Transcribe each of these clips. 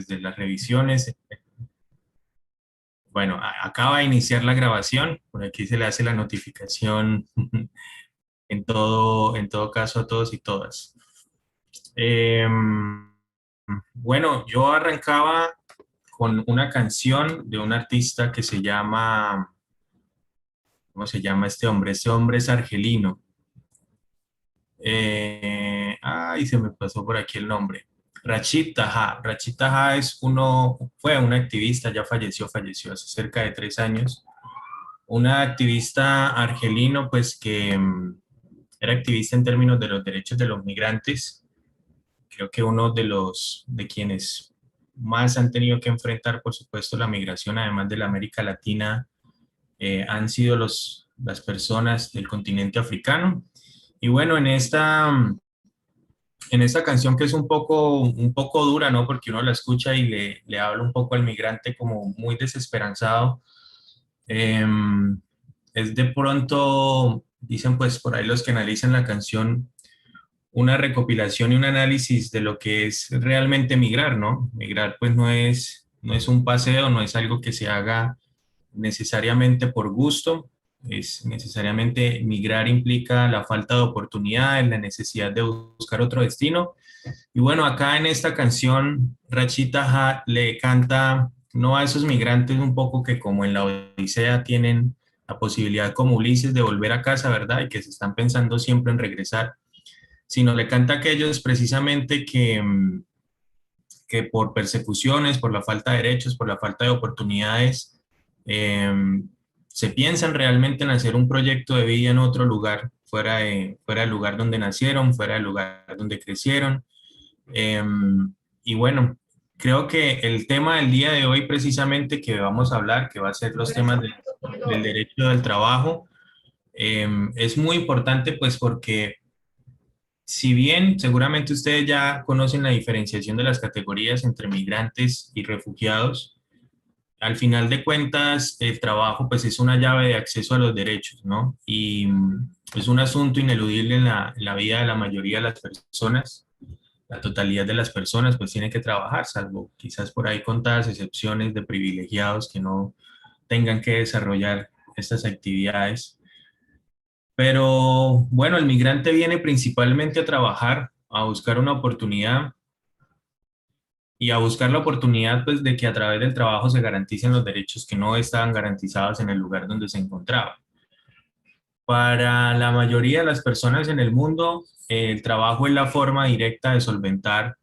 desde las revisiones. Bueno, acaba de iniciar la grabación, por aquí se le hace la notificación en todo caso a todos y todas. Bueno, yo arrancaba con una canción de un artista que se llama, ¿cómo se llama este hombre? Este hombre es argelino. Ay, se me pasó por aquí el nombre. Rachid Taha. Rachid Taha fue un activista, ya falleció hace cerca de 3 años. Una activista argelino, pues que era activista en términos de los derechos de los migrantes. Creo que uno de quienes más han tenido que enfrentar, por supuesto, la migración, además de la América Latina, han sido las personas del continente africano. Y bueno, en esta canción que es un poco dura, ¿no? Porque uno la escucha y le habla un poco al migrante como muy desesperanzado. Eh, es de pronto, dicen pues por ahí los que analizan la canción, una recopilación y un análisis de lo que es realmente migrar, ¿no? Migrar pues no es un paseo, no es algo que se haga necesariamente por gusto, es necesariamente migrar implica la falta de oportunidades, la necesidad de buscar otro destino. Y bueno, acá en esta canción, Rachita le canta no a esos migrantes un poco que como en la Odisea tienen la posibilidad como Ulises de volver a casa, ¿verdad? Y que se están pensando siempre en regresar, sino le canta a aquellos precisamente que por persecuciones, por la falta de derechos, por la falta de oportunidades, eh, se piensan realmente en hacer un proyecto de vida en otro lugar, fuera del lugar donde nacieron, fuera del lugar donde crecieron. Eh, y bueno, creo que el tema del día de hoy precisamente que vamos a hablar, que va a ser los temas del derecho del trabajo, es muy importante pues porque si bien seguramente ustedes ya conocen la diferenciación de las categorías entre migrantes y refugiados, al final de cuentas el trabajo pues es una llave de acceso a los derechos, ¿no? Y es un asunto ineludible en la vida de la mayoría de las personas. La totalidad de las personas pues tiene que trabajar, salvo quizás por ahí contadas excepciones de privilegiados que no tengan que desarrollar estas actividades. Pero bueno, el migrante viene principalmente a trabajar, a buscar una oportunidad y a buscar la oportunidad pues de que a través del trabajo se garanticen los derechos que no estaban garantizados en el lugar donde se encontraba. Para la mayoría de las personas en el mundo, el trabajo es la forma directa de solventar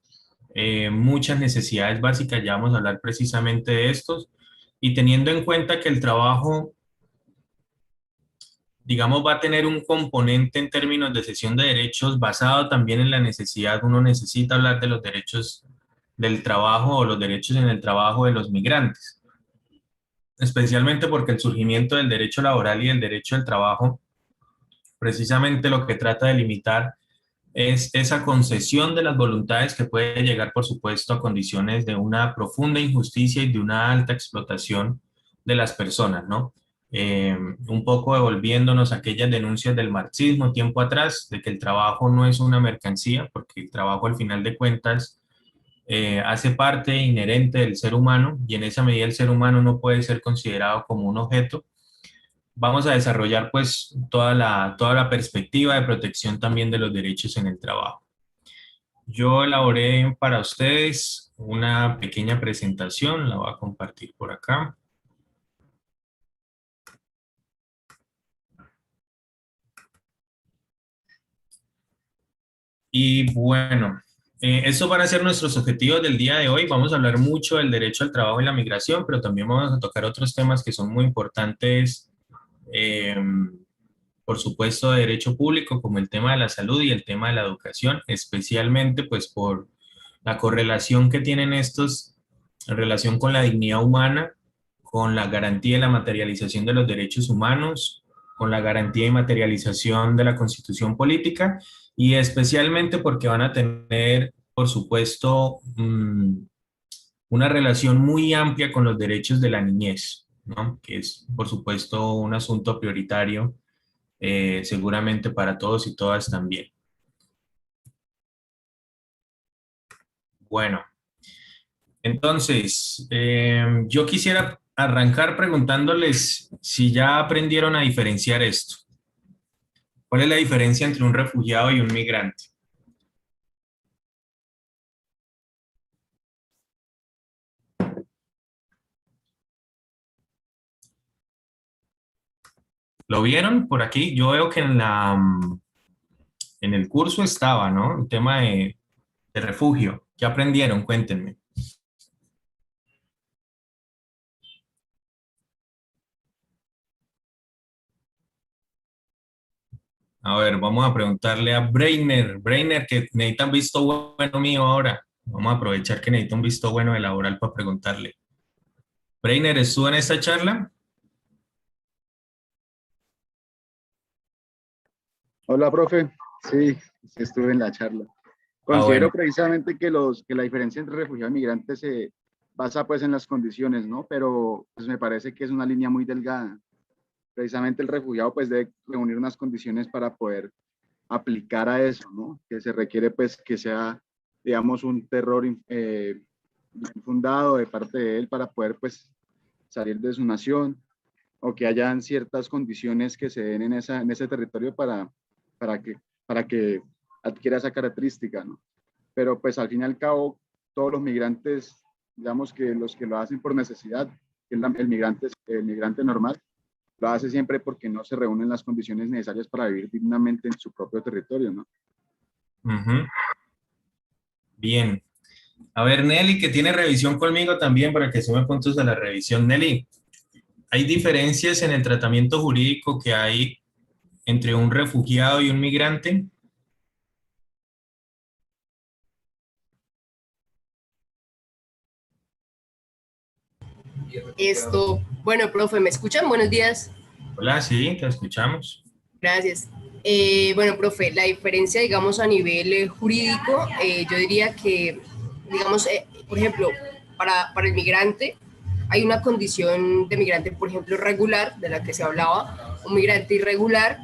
muchas necesidades básicas, ya vamos a hablar precisamente de estos, y teniendo en cuenta que el trabajo, digamos, va a tener un componente en términos de cesión de derechos basado también en la necesidad, uno necesita hablar de los derechos del trabajo o los derechos en el trabajo de los migrantes, especialmente porque el surgimiento del derecho laboral y del derecho del trabajo, precisamente lo que trata de limitar es esa concesión de las voluntades que puede llegar, por supuesto, a condiciones de una profunda injusticia y de una alta explotación de las personas, ¿no? Un poco devolviéndonos a aquellas denuncias del marxismo tiempo atrás, de que el trabajo no es una mercancía, porque el trabajo al final de cuentas hace parte inherente del ser humano y en esa medida el ser humano no puede ser considerado como un objeto. Vamos a desarrollar pues toda la perspectiva de protección también de los derechos en el trabajo. Yo elaboré para ustedes una pequeña presentación, la voy a compartir por acá. Y bueno, estos van a ser nuestros objetivos del día de hoy. Vamos a hablar mucho del derecho al trabajo y la migración, pero también vamos a tocar otros temas que son muy importantes, eh, por supuesto, de derecho público, como el tema de la salud y el tema de la educación, especialmente pues por la correlación que tienen estos en relación con la dignidad humana, con la garantía y la materialización de los derechos humanos, con la garantía y materialización de la constitución política y especialmente porque van a tener, por supuesto, una relación muy amplia con los derechos de la niñez, ¿no? Que es, por supuesto, un asunto prioritario seguramente para todos y todas también. Bueno. Entonces, yo quisiera arrancar preguntándoles si ya aprendieron a diferenciar esto. ¿Cuál es la diferencia entre un refugiado y un migrante? ¿Lo vieron por aquí? Yo veo que en el curso estaba, ¿no? El tema de refugio. ¿Qué aprendieron? Cuéntenme. A ver, vamos a preguntarle a Breiner. Breiner, que necesita un visto bueno mío ahora. Vamos a aprovechar que necesita un visto bueno de laboral para preguntarle. Breiner, ¿estuvo en esta charla? Hola, profe. Sí, sí estuve en la charla. Ah, bueno. Considero precisamente que la diferencia entre refugiado y migrante se basa pues en las condiciones, ¿no? Pero pues me parece que es una línea muy delgada. Precisamente el refugiado pues debe reunir unas condiciones para poder aplicar a eso, ¿no? Que se requiere pues que sea, digamos, un terror infundado de parte de él para poder pues salir de su nación, o que hayan ciertas condiciones que se den en ese territorio para que, para que adquiera esa característica, ¿no? Pero pues al fin y al cabo, todos los migrantes, digamos que los que lo hacen por necesidad, que el migrante normal, lo hace siempre porque no se reúnen las condiciones necesarias para vivir dignamente en su propio territorio, ¿no? Ujú. Bien. A ver, Nelly, que tiene revisión conmigo también para que sume puntos a la revisión. Nelly, ¿hay diferencias en el tratamiento jurídico que hay entre un refugiado y un migrante? Bueno, profe, ¿me escuchan? Buenos días. Hola, sí, te escuchamos. Gracias. Bueno, profe, la diferencia, digamos, a nivel jurídico, yo diría que, digamos, por ejemplo, para el migrante, hay una condición de migrante, por ejemplo, regular, de la que se hablaba, un migrante irregular,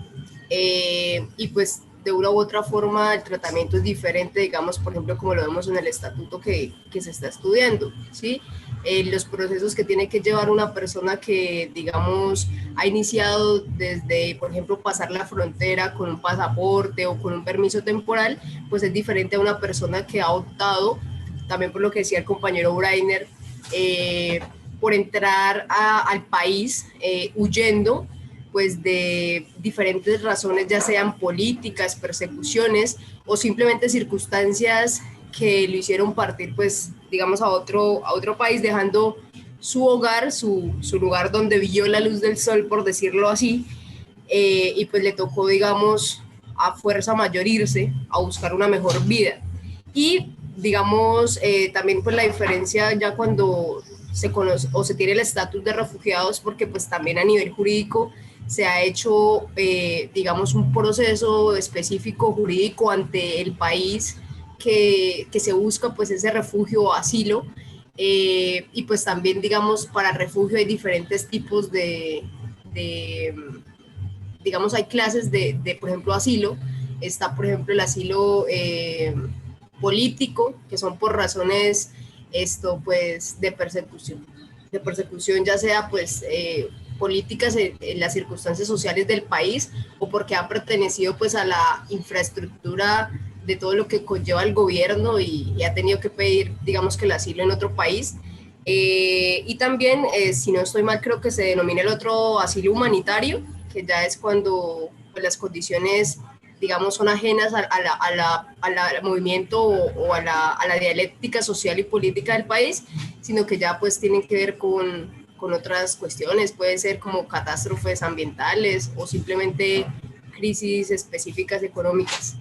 y pues de una u otra forma el tratamiento es diferente, digamos, por ejemplo, como lo vemos en el estatuto que se está estudiando, ¿sí? Los procesos que tiene que llevar una persona que, digamos, ha iniciado desde, por ejemplo, pasar la frontera con un pasaporte o con un permiso temporal, pues es diferente a una persona que ha optado, también por lo que decía el compañero Breiner, por entrar al país huyendo pues de diferentes razones, ya sean políticas, persecuciones o simplemente circunstancias que lo hicieron partir, pues, digamos, a otro país, dejando su hogar, su lugar donde vio la luz del sol, por decirlo así, y pues le tocó, digamos, a fuerza mayor irse a buscar una mejor vida. Y, digamos, también pues la diferencia ya cuando se conoce o se tiene el estatus de refugiados, porque pues también a nivel jurídico se ha hecho, digamos, un proceso específico jurídico ante el país que se busca pues ese refugio o asilo, y pues también, digamos, para refugio hay diferentes tipos de digamos, hay clases por ejemplo, asilo. Está, por ejemplo, el asilo político, que son por razones pues, de persecución ya sea, pues, políticas en las circunstancias sociales del país o porque ha pertenecido, pues, a la infraestructura de todo lo que conlleva el gobierno y ha tenido que pedir, digamos, que el asilo en otro país. Y también, si no estoy mal, creo que se denomina el otro asilo humanitario, que ya es cuando pues, las condiciones, digamos, son ajenas al movimiento o a la dialéctica social y política del país, sino que ya pues tienen que ver con otras cuestiones, puede ser como catástrofes ambientales o simplemente crisis específicas económicas.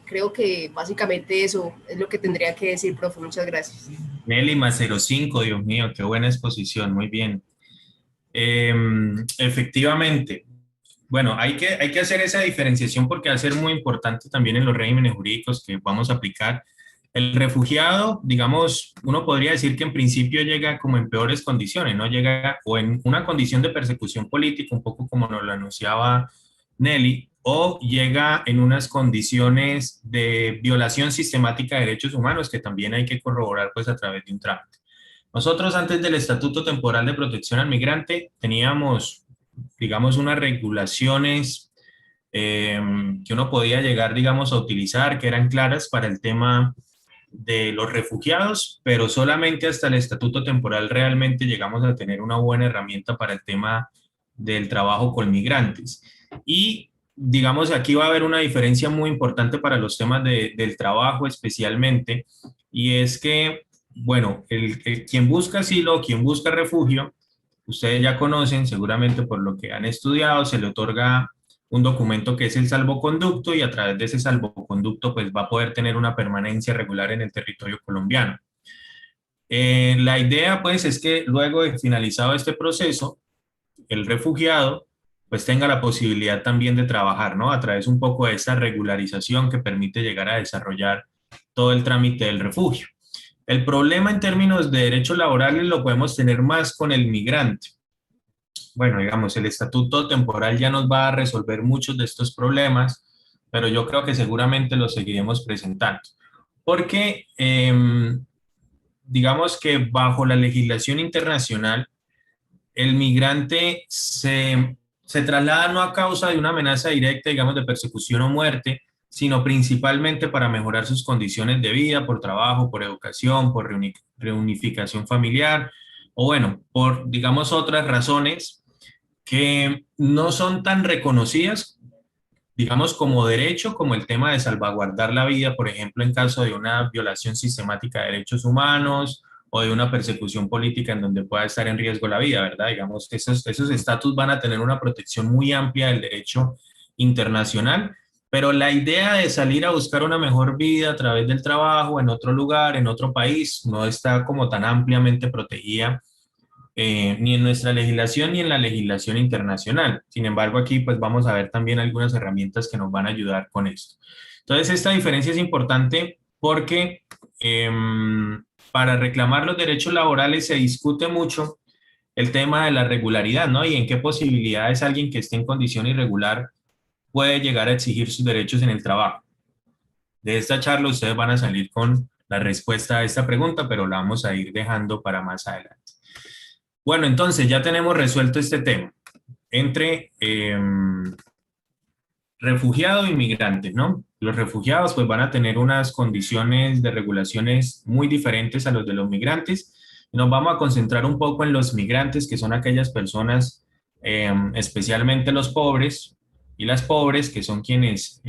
Creo que básicamente eso es lo que tendría que decir, profe. Muchas gracias. Nelly más 05, Dios mío, qué buena exposición, muy bien. Efectivamente, bueno, hay que hacer esa diferenciación porque va a ser muy importante también en los regímenes jurídicos que vamos a aplicar. El refugiado, digamos, uno podría decir que en principio llega como en peores condiciones, ¿no? Llega o en una condición de persecución política, un poco como nos lo anunciaba Nelly, o llega en unas condiciones de violación sistemática de derechos humanos que también hay que corroborar pues a través de un trámite. Nosotros antes del Estatuto Temporal de Protección al Migrante teníamos, digamos, unas regulaciones que uno podía llegar, digamos, a utilizar, que eran claras para el tema de los refugiados, pero solamente hasta el Estatuto Temporal realmente llegamos a tener una buena herramienta para el tema del trabajo con migrantes. Y digamos, aquí va a haber una diferencia muy importante para los temas del trabajo especialmente, y es que, bueno, quien busca asilo, quien busca refugio, ustedes ya conocen seguramente por lo que han estudiado, se le otorga un documento que es el salvoconducto y a través de ese salvoconducto pues va a poder tener una permanencia regular en el territorio colombiano. La idea pues es que luego de finalizado este proceso, el refugiado pues tenga la posibilidad también de trabajar, ¿no? A través un poco de esa regularización que permite llegar a desarrollar todo el trámite del refugio. El problema en términos de derechos laborales lo podemos tener más con el migrante. Bueno, digamos, el estatuto temporal ya nos va a resolver muchos de estos problemas, pero yo creo que seguramente los seguiremos presentando. Porque, digamos que bajo la legislación internacional, el migrante se traslada no a causa de una amenaza directa, digamos, de persecución o muerte, sino principalmente para mejorar sus condiciones de vida, por trabajo, por educación, por reunificación familiar, o bueno, por, digamos, otras razones que no son tan reconocidas, digamos, como derecho, como el tema de salvaguardar la vida, por ejemplo, en caso de una violación sistemática de derechos humanos o de una persecución política en donde pueda estar en riesgo la vida, ¿verdad? Digamos, esos estatus van a tener una protección muy amplia del derecho internacional, pero la idea de salir a buscar una mejor vida a través del trabajo en otro lugar, en otro país, no está como tan ampliamente protegida ni en nuestra legislación ni en la legislación internacional. Sin embargo, aquí pues vamos a ver también algunas herramientas que nos van a ayudar con esto. Entonces, esta diferencia es importante porque para reclamar los derechos laborales se discute mucho el tema de la regularidad, ¿no? Y en qué posibilidades alguien que esté en condición irregular puede llegar a exigir sus derechos en el trabajo. De esta charla ustedes van a salir con la respuesta a esta pregunta, pero la vamos a ir dejando para más adelante. Bueno, entonces ya tenemos resuelto este tema entre refugiados y migrantes, ¿no? Los refugiados pues van a tener unas condiciones de regulaciones muy diferentes a los de los migrantes. Nos vamos a concentrar un poco en los migrantes, que son aquellas personas, especialmente los pobres y las pobres, que son quienes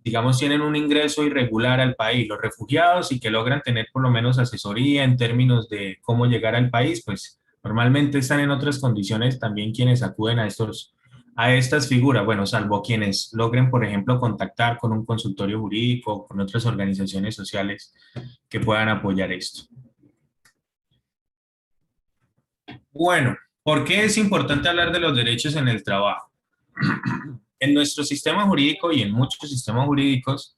digamos, tienen un ingreso irregular al país. Los refugiados y que logran tener por lo menos asesoría en términos de cómo llegar al país, pues normalmente están en otras condiciones también quienes acuden a estas figuras, bueno, salvo quienes logren, por ejemplo, contactar con un consultorio jurídico o con otras organizaciones sociales que puedan apoyar esto. Bueno, ¿por qué es importante hablar de los derechos en el trabajo? En nuestro sistema jurídico y en muchos sistemas jurídicos,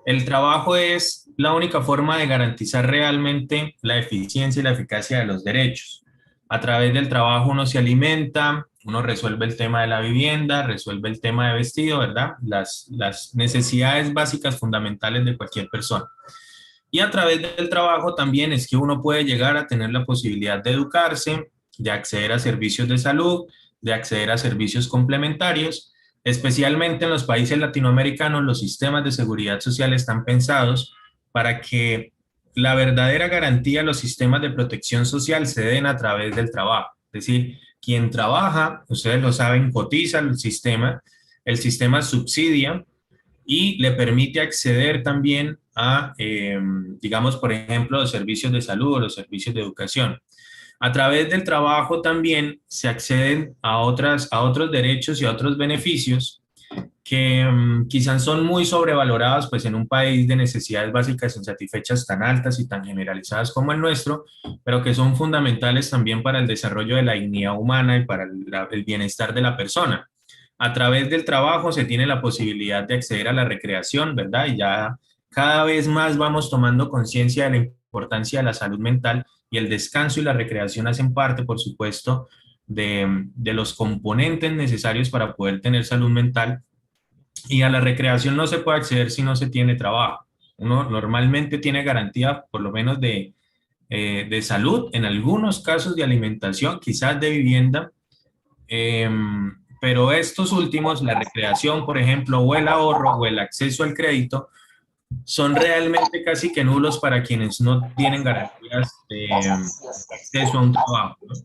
el trabajo es la única forma de garantizar realmente la eficiencia y la eficacia de los derechos. A través del trabajo uno se alimenta, uno resuelve el tema de la vivienda, resuelve el tema de vestido, ¿verdad? Las necesidades básicas fundamentales de cualquier persona. Y a través del trabajo también es que uno puede llegar a tener la posibilidad de educarse, de acceder a servicios de salud, de acceder a servicios complementarios. Especialmente en los países latinoamericanos, los sistemas de seguridad social están pensados para que la verdadera garantía de los sistemas de protección social se den a través del trabajo. Es decir, quien trabaja, ustedes lo saben, cotiza al sistema, el sistema subsidia y le permite acceder también a, digamos, por ejemplo, los servicios de salud o los servicios de educación. A través del trabajo también se acceden a otros derechos y a otros beneficios que quizás son muy sobrevalorados pues, en un país de necesidades básicas insatisfechas tan altas y tan generalizadas como el nuestro, pero que son fundamentales también para el desarrollo de la dignidad humana y para el bienestar de la persona. A través del trabajo se tiene la posibilidad de acceder a la recreación, ¿verdad? Y ya cada vez más vamos tomando conciencia de la importancia de la salud mental y el descanso y la recreación hacen parte, por supuesto, de los componentes necesarios para poder tener salud mental. Y a la recreación no se puede acceder si no se tiene trabajo. Uno normalmente tiene garantía por lo menos de salud, en algunos casos de alimentación, quizás de vivienda, eh, pero estos últimos, la recreación, por ejemplo, o el ahorro o el acceso al crédito, son realmente casi que nulos para quienes no tienen garantías de acceso a un trabajo, ¿no?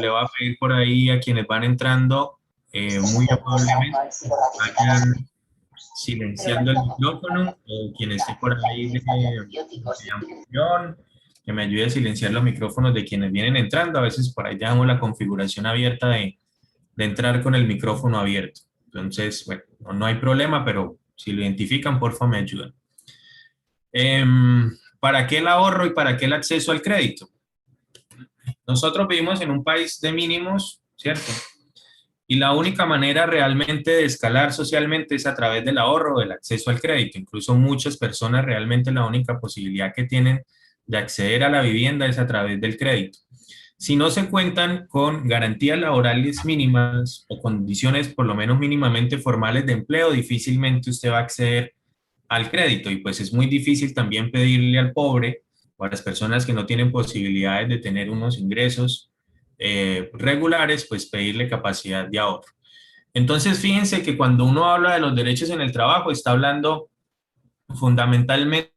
Le voy a pedir por ahí a quienes van entrando, muy amablemente, vayan silenciando el micrófono, o quien esté por ahí de anfitrión, que me ayude a silenciar los micrófonos de quienes vienen entrando. A veces por ahí dejamos la configuración abierta de entrar con el micrófono abierto. Entonces, bueno, no hay problema, pero si lo identifican, porfa, me ayudan. ¿Para qué el ahorro y para qué el acceso al crédito? Nosotros vivimos en un país de mínimos, ¿cierto? Y la única manera realmente de escalar socialmente es a través del ahorro o del acceso al crédito. Incluso muchas personas realmente la única posibilidad que tienen de acceder a la vivienda es a través del crédito. Si no se cuentan con garantías laborales mínimas o condiciones por lo menos mínimamente formales de empleo, difícilmente usted va a acceder al crédito. Y pues es muy difícil también pedirle al pobre o a las personas que no tienen posibilidades de tener unos ingresos regulares, pues pedirle capacidad de ahorro. Entonces, fíjense que cuando uno habla de los derechos en el trabajo, está hablando fundamentalmente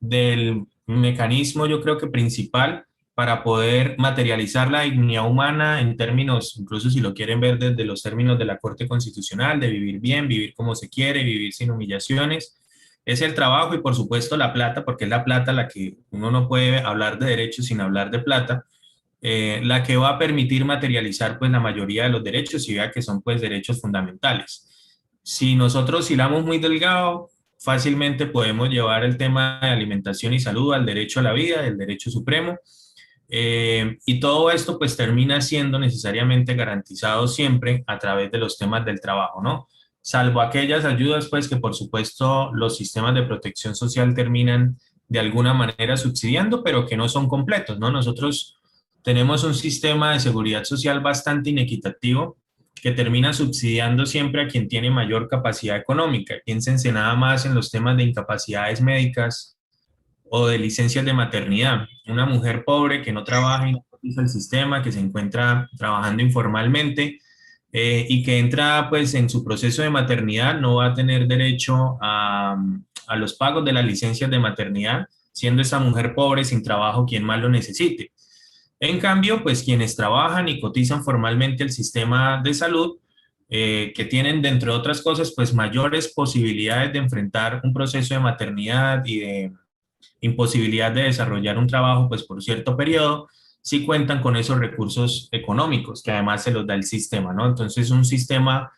del mecanismo, yo creo que principal, para poder materializar la dignidad humana en términos, incluso si lo quieren ver desde los términos de la Corte Constitucional, de vivir bien, vivir como se quiere, vivir sin humillaciones, es el trabajo y por supuesto la plata, porque es la plata la que uno no puede hablar de derechos sin hablar de plata, la que va a permitir materializar pues la mayoría de los derechos y vea que son pues derechos fundamentales. Si nosotros hilamos muy delgado, fácilmente podemos llevar el tema de alimentación y salud al derecho a la vida, el derecho supremo, y todo esto pues termina siendo necesariamente garantizado siempre a través de los temas del trabajo, ¿no? Salvo aquellas ayudas pues que por supuesto los sistemas de protección social terminan de alguna manera subsidiando, pero que no son completos, ¿no? Nosotros tenemos un sistema de seguridad social bastante inequitativo que termina subsidiando siempre a quien tiene mayor capacidad económica. Piénsense nada más en los temas de incapacidades médicas o de licencias de maternidad. Una mujer pobre que no trabaja y no cotiza el sistema, que se encuentra trabajando informalmente y que entra pues en su proceso de maternidad, no va a tener derecho a los pagos de las licencias de maternidad, siendo esa mujer pobre sin trabajo quien más lo necesite. En cambio, pues quienes trabajan y cotizan formalmente el sistema de salud, que tienen, de entre otras cosas, pues mayores posibilidades de enfrentar un proceso de maternidad y de imposibilidad de desarrollar un trabajo, pues por cierto periodo, sí cuentan con esos recursos económicos que además se los da el sistema, ¿no? Entonces, un sistema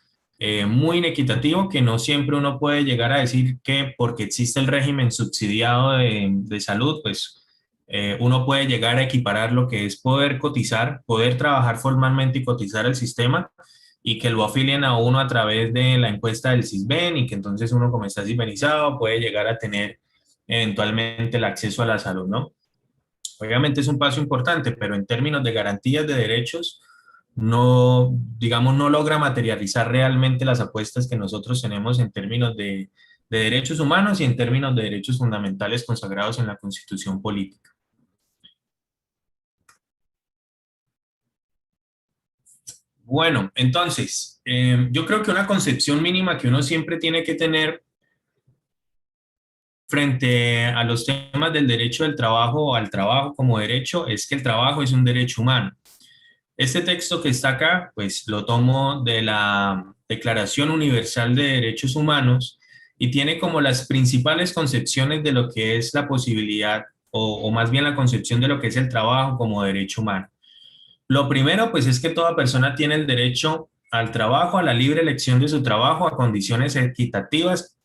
muy inequitativo que no siempre uno puede llegar a decir que porque existe el régimen subsidiado de salud, pues uno puede llegar a equiparar lo que es poder cotizar, poder trabajar formalmente y cotizar el sistema y que lo afilien a uno a través de la encuesta del CISBEN y que entonces uno como está CISBENizado puede llegar a tener eventualmente el acceso a la salud, ¿no? Obviamente es un paso importante, pero en términos de garantías de derechos, no, digamos, no logra materializar realmente las apuestas que nosotros tenemos en términos de derechos humanos y en términos de derechos fundamentales consagrados en la Constitución política. Bueno, entonces, yo creo que una concepción mínima que uno siempre tiene que tener frente a los temas del derecho del trabajo o al trabajo como derecho es que el trabajo es un derecho humano. Este texto que está acá, pues lo tomo de la Declaración Universal de Derechos Humanos y tiene como las principales concepciones de lo que es la posibilidad o más bien la concepción de lo que es el trabajo como derecho humano. Lo primero, pues es que toda persona tiene el derecho al trabajo, a la libre elección de su trabajo, a condiciones equitativas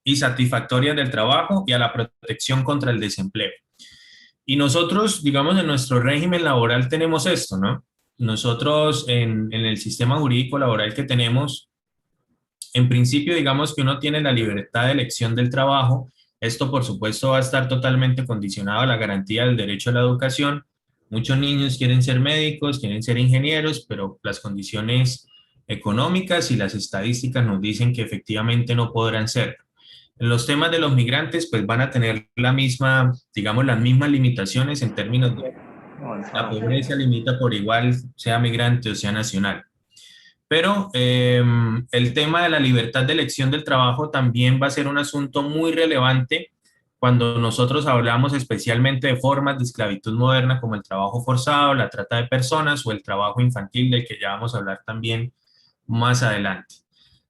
y satisfactorias del trabajo y a la protección contra el desempleo. Y nosotros, digamos, en nuestro régimen laboral tenemos esto, ¿no? Nosotros en el sistema jurídico laboral que tenemos, en principio, digamos que uno tiene la libertad de elección del trabajo. Esto, por supuesto, va a estar totalmente condicionado a la garantía del derecho a la educación, Muchos niños quieren ser médicos, quieren ser ingenieros, pero las condiciones económicas y las estadísticas nos dicen que efectivamente no podrán ser. En los temas de los migrantes, pues van a tener la misma, digamos, las mismas limitaciones en términos de la pobreza limita por igual, sea migrante o sea nacional. Pero el tema de la libertad de elección del trabajo también va a ser un asunto muy relevante cuando nosotros hablamos especialmente de formas de esclavitud moderna como el trabajo forzado, la trata de personas o el trabajo infantil del que ya vamos a hablar también más adelante.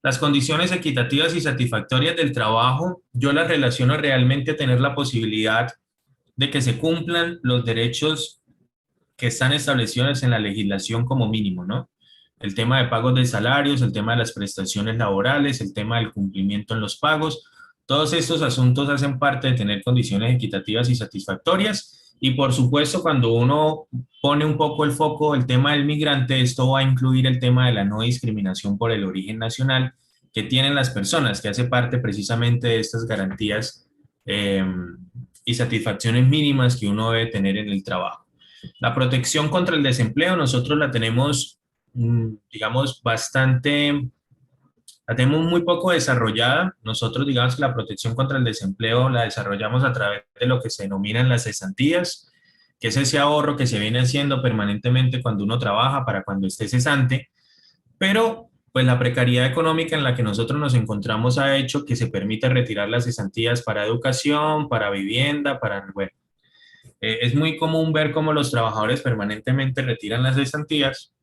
Las condiciones equitativas y satisfactorias del trabajo, yo las relaciono realmente a tener la posibilidad de que se cumplan los derechos que están establecidos en la legislación como mínimo, ¿no? El tema de pagos de salarios, el tema de las prestaciones laborales, el tema del cumplimiento en los pagos, todos estos asuntos hacen parte de tener condiciones equitativas y satisfactorias. Y por supuesto, cuando uno pone un poco el foco, el tema del migrante, esto va a incluir el tema de la no discriminación por el origen nacional que tienen las personas, que hace parte precisamente de estas garantías eh, y satisfacciones mínimas que uno debe tener en el trabajo. La protección contra el desempleo, nosotros la tenemos, digamos, la tenemos muy poco desarrollada. Nosotros, digamos, que la protección contra el desempleo la desarrollamos a través de lo que se denominan las cesantías, que es ese ahorro que se viene haciendo permanentemente cuando uno trabaja para cuando esté cesante, pero pues la precariedad económica en la que nosotros nos encontramos ha hecho que se permita retirar las cesantías para educación, para vivienda, para, bueno, es muy común ver cómo los trabajadores permanentemente retiran las cesantías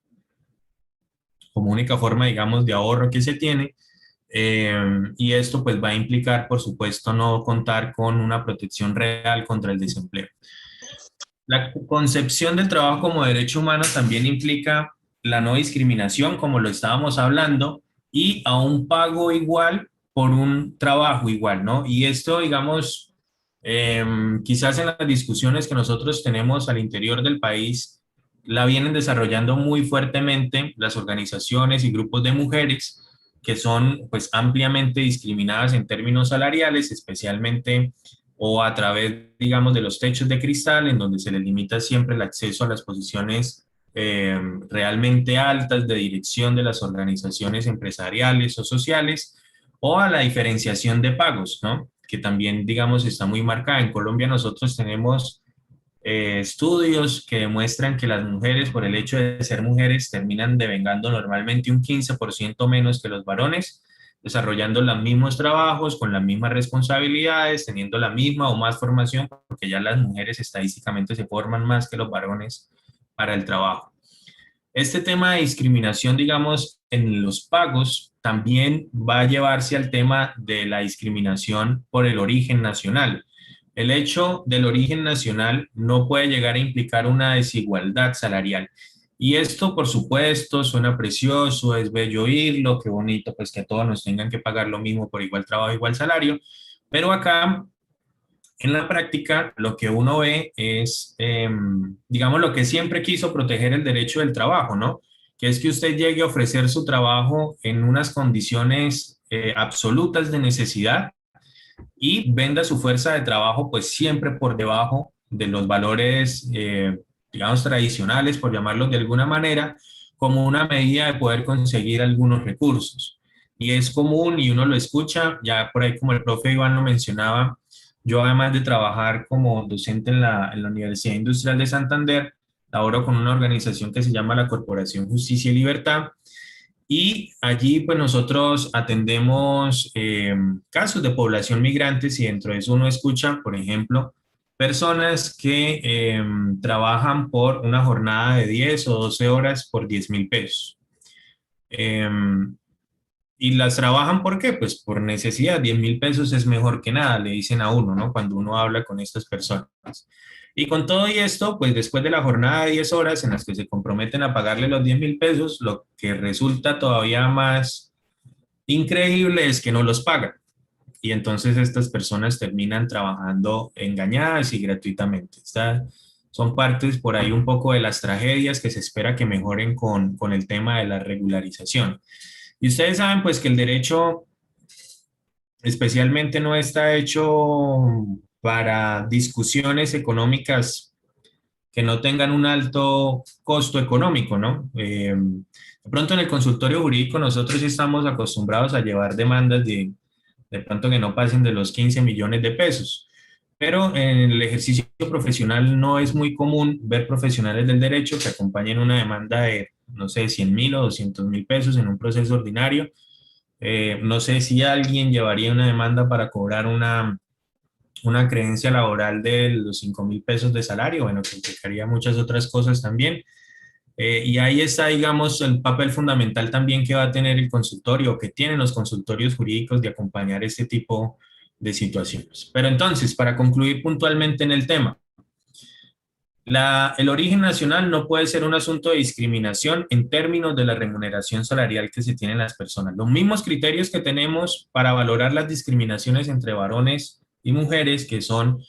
como única forma, digamos, de ahorro que se tiene. Y esto pues va a implicar, por supuesto, no contar con una protección real contra el desempleo. La concepción del trabajo como derecho humano también implica la no discriminación, como lo estábamos hablando, y a un pago igual por un trabajo igual, ¿no? Y esto, digamos, quizás en las discusiones que nosotros tenemos al interior del país, la vienen desarrollando muy fuertemente las organizaciones y grupos de mujeres que son pues ampliamente discriminadas en términos salariales, especialmente o a través, digamos, de los techos de cristal, en donde se les limita siempre el acceso a las posiciones realmente altas de dirección de las organizaciones empresariales o sociales, o a la diferenciación de pagos, ¿no? Que también, digamos, está muy marcada. En Colombia nosotros tenemos estudios que demuestran que las mujeres, por el hecho de ser mujeres, terminan devengando normalmente un 15% menos que los varones, desarrollando los mismos trabajos, con las mismas responsabilidades, teniendo la misma o más formación, porque ya las mujeres estadísticamente se forman más que los varones para el trabajo. Este tema de discriminación, digamos, en los pagos también va a llevarse al tema de la discriminación por el origen nacional. El hecho del origen nacional no puede llegar a implicar una desigualdad salarial. Y esto, por supuesto, suena precioso, es bello oírlo, qué bonito, pues que a todos nos tengan que pagar lo mismo por igual trabajo, igual salario. Pero acá en la práctica, lo que uno ve es, digamos, lo que siempre quiso proteger el derecho del trabajo, ¿no? Que es que usted llegue a ofrecer su trabajo en unas condiciones absolutas de necesidad y venda su fuerza de trabajo, pues siempre por debajo de los valores, digamos, tradicionales, por llamarlos de alguna manera, como una medida de poder conseguir algunos recursos. Y es común y uno lo escucha, ya por ahí como el profe Iván lo mencionaba, yo además de trabajar como docente en la Universidad Industrial de Santander, laboro con una organización que se llama la Corporación Justicia y Libertad, y allí pues nosotros atendemos casos de población migrantes y dentro de eso uno escucha, por ejemplo, personas que trabajan por una jornada de 10 o 12 horas por 10.000 pesos. Y las trabajan ¿por qué? Pues por necesidad. 10.000 pesos es mejor que nada, le dicen a uno, ¿no? Cuando uno habla con estas personas. Y con todo y esto, pues después de la jornada de 10 horas en las que se comprometen a pagarle los 10.000 pesos, lo que resulta todavía más increíble es que no los pagan. Y entonces estas personas terminan trabajando engañadas y gratuitamente. Son partes por ahí un poco de las tragedias que se espera que mejoren con el tema de la regularización. Y ustedes saben pues que el derecho especialmente no está hecho para discusiones económicas que no tengan un alto costo económico, ¿no? De pronto en el consultorio jurídico nosotros sí estamos acostumbrados a llevar demandas de pronto que no pasen de los 15 millones de pesos. Pero en el ejercicio profesional no es muy común ver profesionales del derecho que acompañen una demanda de, no sé, 100.000 o 200.000 pesos en un proceso ordinario. No sé si alguien llevaría una demanda para cobrar una creencia laboral de los 5.000 pesos de salario, bueno, que implicaría muchas otras cosas también. Y ahí está, digamos, el papel fundamental también que va a tener el consultorio, o que tienen los consultorios jurídicos de acompañar este tipo de situaciones. Pero entonces, para concluir puntualmente en el tema, el origen nacional no puede ser un asunto de discriminación en términos de la remuneración salarial que se tienen las personas. Los mismos criterios que tenemos para valorar las discriminaciones entre varones y mujeres, que son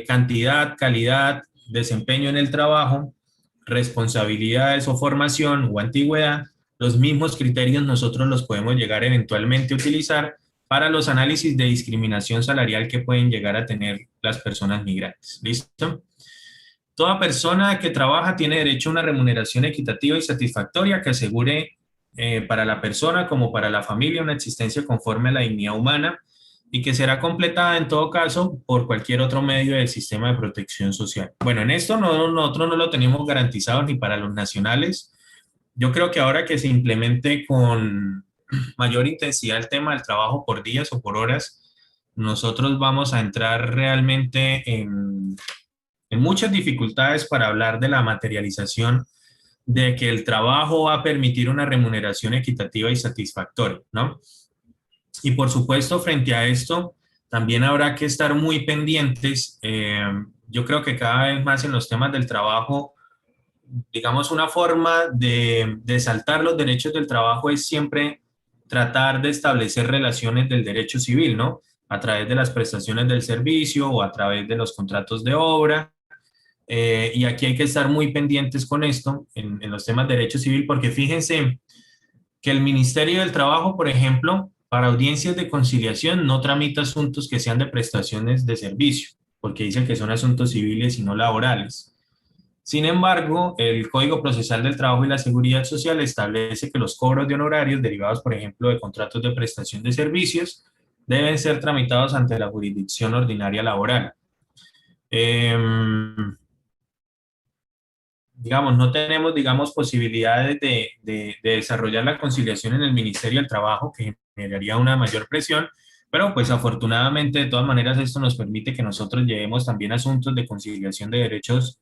cantidad, calidad, desempeño en el trabajo, responsabilidades o formación o antigüedad, los mismos criterios nosotros los podemos llegar eventualmente a utilizar para los análisis de discriminación salarial que pueden llegar a tener las personas migrantes. ¿Listo? Toda persona que trabaja tiene derecho a una remuneración equitativa y satisfactoria que asegure para la persona como para la familia una existencia conforme a la dignidad humana y que será completada en todo caso por cualquier otro medio del sistema de protección social. Bueno, en esto nosotros no lo tenemos garantizado ni para los nacionales. Yo creo que ahora que se implemente con mayor intensidad el tema del trabajo por días o por horas, nosotros vamos a entrar realmente en muchas dificultades para hablar de la materialización de que el trabajo va a permitir una remuneración equitativa y satisfactoria, ¿no? Y por supuesto, frente a esto, también habrá que estar muy pendientes. Yo creo que cada vez más en los temas del trabajo, digamos, una forma de saltar los derechos del trabajo es siempre tratar de establecer relaciones del derecho civil, ¿no? A través de las prestaciones del servicio o a través de los contratos de obra. Y aquí hay que estar muy pendientes con esto en los temas de derecho civil, porque fíjense que el Ministerio del Trabajo, por ejemplo, para audiencias de conciliación no tramita asuntos que sean de prestaciones de servicio, porque dicen que son asuntos civiles y no laborales. Sin embargo, el Código Procesal del Trabajo y la Seguridad Social establece que los cobros de honorarios derivados, por ejemplo, de contratos de prestación de servicios deben ser tramitados ante la jurisdicción ordinaria laboral. Digamos, no tenemos, digamos, posibilidades de desarrollar la conciliación en el Ministerio del Trabajo, que generaría una mayor presión, pero pues afortunadamente, de todas maneras, esto nos permite que nosotros llevemos también asuntos de conciliación de derechos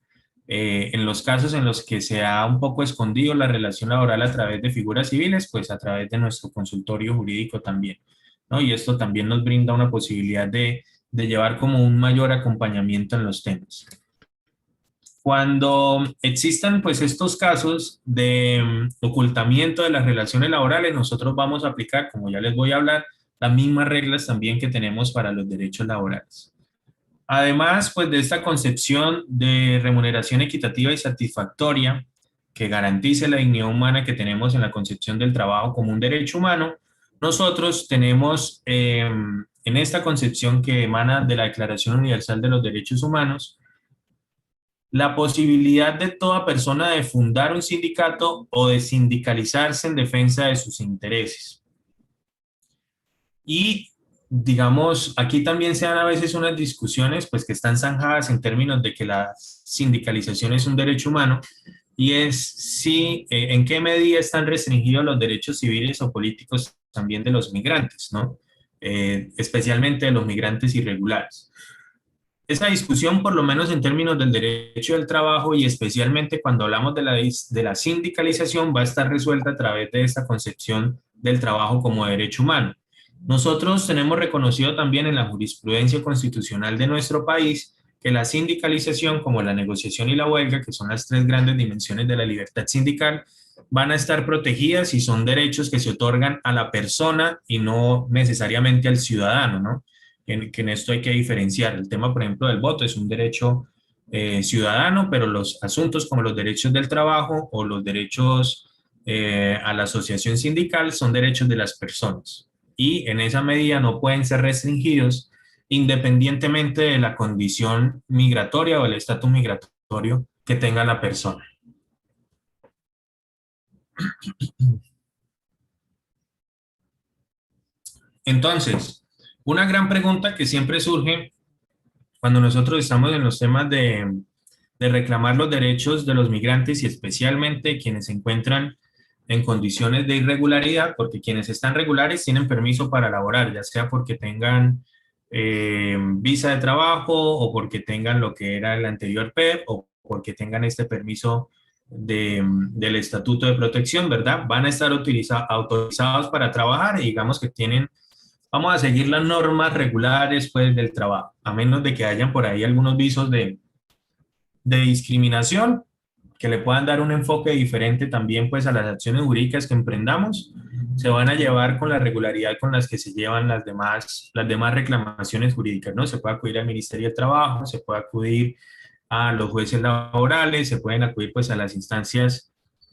en los casos en los que se ha un poco escondido la relación laboral a través de figuras civiles, pues a través de nuestro consultorio jurídico también, ¿no? Y esto también nos brinda una posibilidad de llevar como un mayor acompañamiento en los temas. Cuando existan pues estos casos de ocultamiento de las relaciones laborales, nosotros vamos a aplicar, como ya les voy a hablar, las mismas reglas también que tenemos para los derechos laborales. Además, pues de esta concepción de remuneración equitativa y satisfactoria que garantice la dignidad humana que tenemos en la concepción del trabajo como un derecho humano, nosotros tenemos en esta concepción que emana de la Declaración Universal de los Derechos Humanos, la posibilidad de toda persona de fundar un sindicato o de sindicalizarse en defensa de sus intereses. Y, digamos, aquí también se dan a veces unas discusiones pues que están zanjadas en términos de que la sindicalización es un derecho humano y es si, en qué medida están restringidos los derechos civiles o políticos también de los migrantes, ¿no? Especialmente de los migrantes irregulares. Esa discusión, por lo menos en términos del derecho del trabajo y especialmente cuando hablamos de la sindicalización, va a estar resuelta a través de esta concepción del trabajo como derecho humano. Nosotros tenemos reconocido también en la jurisprudencia constitucional de nuestro país que la sindicalización, como la negociación y la huelga, que son las tres grandes dimensiones de la libertad sindical, van a estar protegidas y son derechos que se otorgan a la persona y no necesariamente al ciudadano, ¿no? Que en esto hay que diferenciar. El tema, por ejemplo, del voto es un derecho ciudadano, pero los asuntos como los derechos del trabajo o los derechos a la asociación sindical son derechos de las personas. Y en esa medida no pueden ser restringidos independientemente de la condición migratoria o el estatus migratorio que tenga la persona. Entonces, una gran pregunta que siempre surge cuando nosotros estamos en los temas de reclamar los derechos de los migrantes y especialmente quienes se encuentran en condiciones de irregularidad, porque quienes están regulares tienen permiso para laborar, ya sea porque tengan visa de trabajo o porque tengan lo que era el anterior PEP o porque tengan este permiso del Estatuto de Protección, ¿verdad? Van a estar autorizados para trabajar y digamos que tienen, vamos a seguir las normas regulares pues del trabajo, a menos de que hayan por ahí algunos visos de discriminación que le puedan dar un enfoque diferente también pues a las acciones jurídicas que emprendamos, se van a llevar con la regularidad con las que se llevan las demás reclamaciones jurídicas, ¿no? Se puede acudir al Ministerio de Trabajo, se puede acudir a los jueces laborales, se pueden acudir pues a las instancias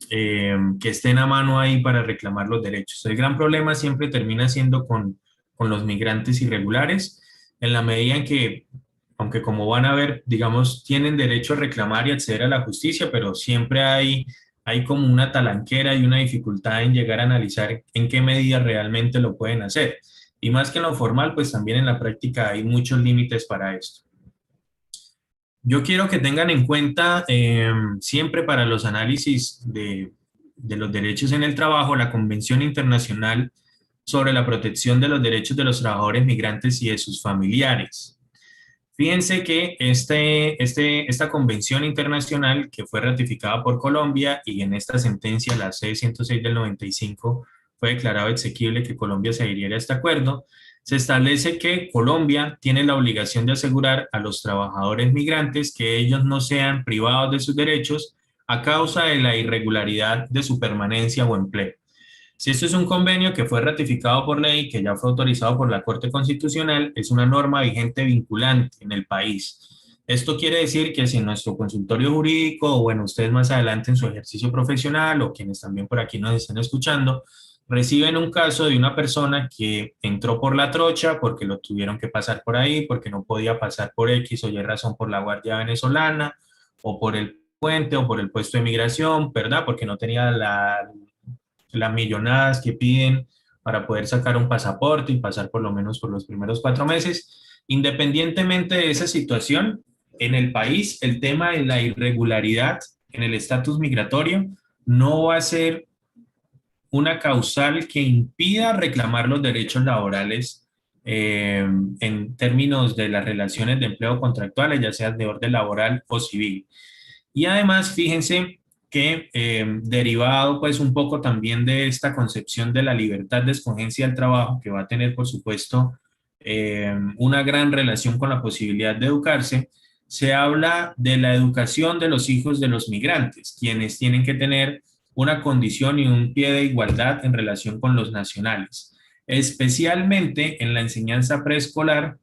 que estén a mano ahí para reclamar los derechos. El gran problema siempre termina siendo con los migrantes irregulares, en la medida en que, aunque como van a ver, digamos, tienen derecho a reclamar y acceder a la justicia, pero siempre hay como una talanquera y una dificultad en llegar a analizar en qué medida realmente lo pueden hacer. Y más que en lo formal, pues también en la práctica hay muchos límites para esto. Yo quiero que tengan en cuenta siempre para los análisis de los derechos en el trabajo, la Convención Internacional sobre la Protección de los Derechos de los Trabajadores Migrantes y de sus familiares. Fíjense que esta convención internacional que fue ratificada por Colombia y en esta sentencia, la C-106 del 95, fue declarado exequible que Colombia se adhiriera a este acuerdo, se establece que Colombia tiene la obligación de asegurar a los trabajadores migrantes que ellos no sean privados de sus derechos a causa de la irregularidad de su permanencia o empleo. Si esto es un convenio que fue ratificado por ley, que ya fue autorizado por la Corte Constitucional, es una norma vigente vinculante en el país. Esto quiere decir que si en nuestro consultorio jurídico, o bueno, ustedes más adelante en su ejercicio profesional, o quienes también por aquí nos están escuchando, reciben un caso de una persona que entró por la trocha porque lo tuvieron que pasar por ahí, porque no podía pasar por X o Y razón por la Guardia Venezolana, o por el puente, o por el puesto de migración, ¿verdad? Porque no tenía las millonadas que piden para poder sacar un pasaporte y pasar por lo menos por los primeros 4 meses. Independientemente de esa situación, en el país el tema de la irregularidad en el estatus migratorio no va a ser una causal que impida reclamar los derechos laborales en términos de las relaciones de empleo contractuales, ya sea de orden laboral o civil. Y además, fíjense que derivado pues un poco también de esta concepción de la libertad de escogencia del trabajo, que va a tener por supuesto una gran relación con la posibilidad de educarse, se habla de la educación de los hijos de los migrantes, quienes tienen que tener una condición y un pie de igualdad en relación con los nacionales. Especialmente en la enseñanza preescolar,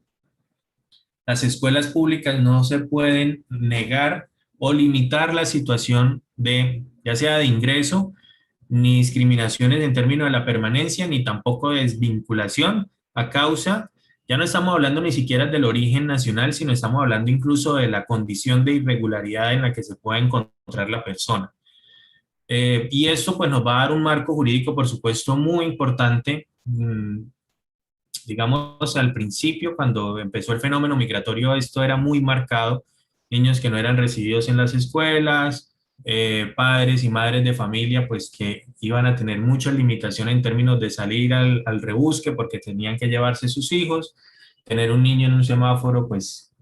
las escuelas públicas no se pueden negar o limitar la situación de, ya sea de ingreso, ni discriminaciones en términos de la permanencia, ni tampoco de desvinculación a causa, ya no estamos hablando ni siquiera del origen nacional, sino estamos hablando incluso de la condición de irregularidad en la que se pueda encontrar la persona. Y esto pues nos va a dar un marco jurídico, por supuesto, muy importante. Digamos, al principio, cuando empezó el fenómeno migratorio, esto era muy marcado. Niños que no eran recibidos en las escuelas, padres y madres de familia, pues que iban a tener muchas limitaciones en términos de salir al rebusque porque tenían que llevarse sus hijos. Tener un niño en un semáforo, pues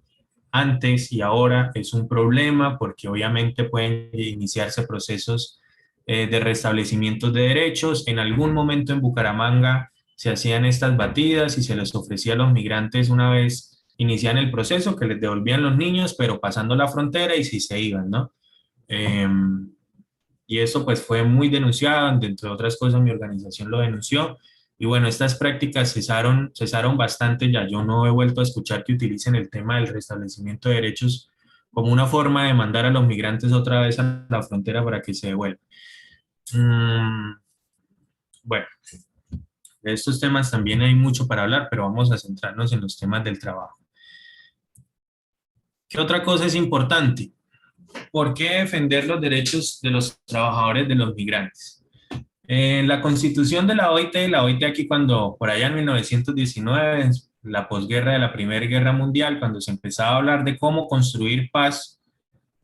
antes y ahora es un problema porque obviamente pueden iniciarse procesos de restablecimiento de derechos. En algún momento en Bucaramanga se hacían estas batidas y se les ofrecía a los migrantes una vez inician el proceso que les devolvían los niños, pero pasando la frontera y si se iban, ¿no? Y eso pues fue muy denunciado, entre otras cosas mi organización lo denunció. Y bueno, estas prácticas cesaron bastante ya. Yo no he vuelto a escuchar que utilicen el tema del restablecimiento de derechos como una forma de mandar a los migrantes otra vez a la frontera para que se devuelvan. Bueno, de estos temas también hay mucho para hablar, pero vamos a centrarnos en los temas del trabajo. ¿Qué otra cosa es importante? ¿Por qué defender los derechos de los trabajadores de los migrantes? En la constitución de la OIT aquí cuando, por allá en 1919, en la posguerra de la Primera Guerra Mundial, cuando se empezaba a hablar de cómo construir paz,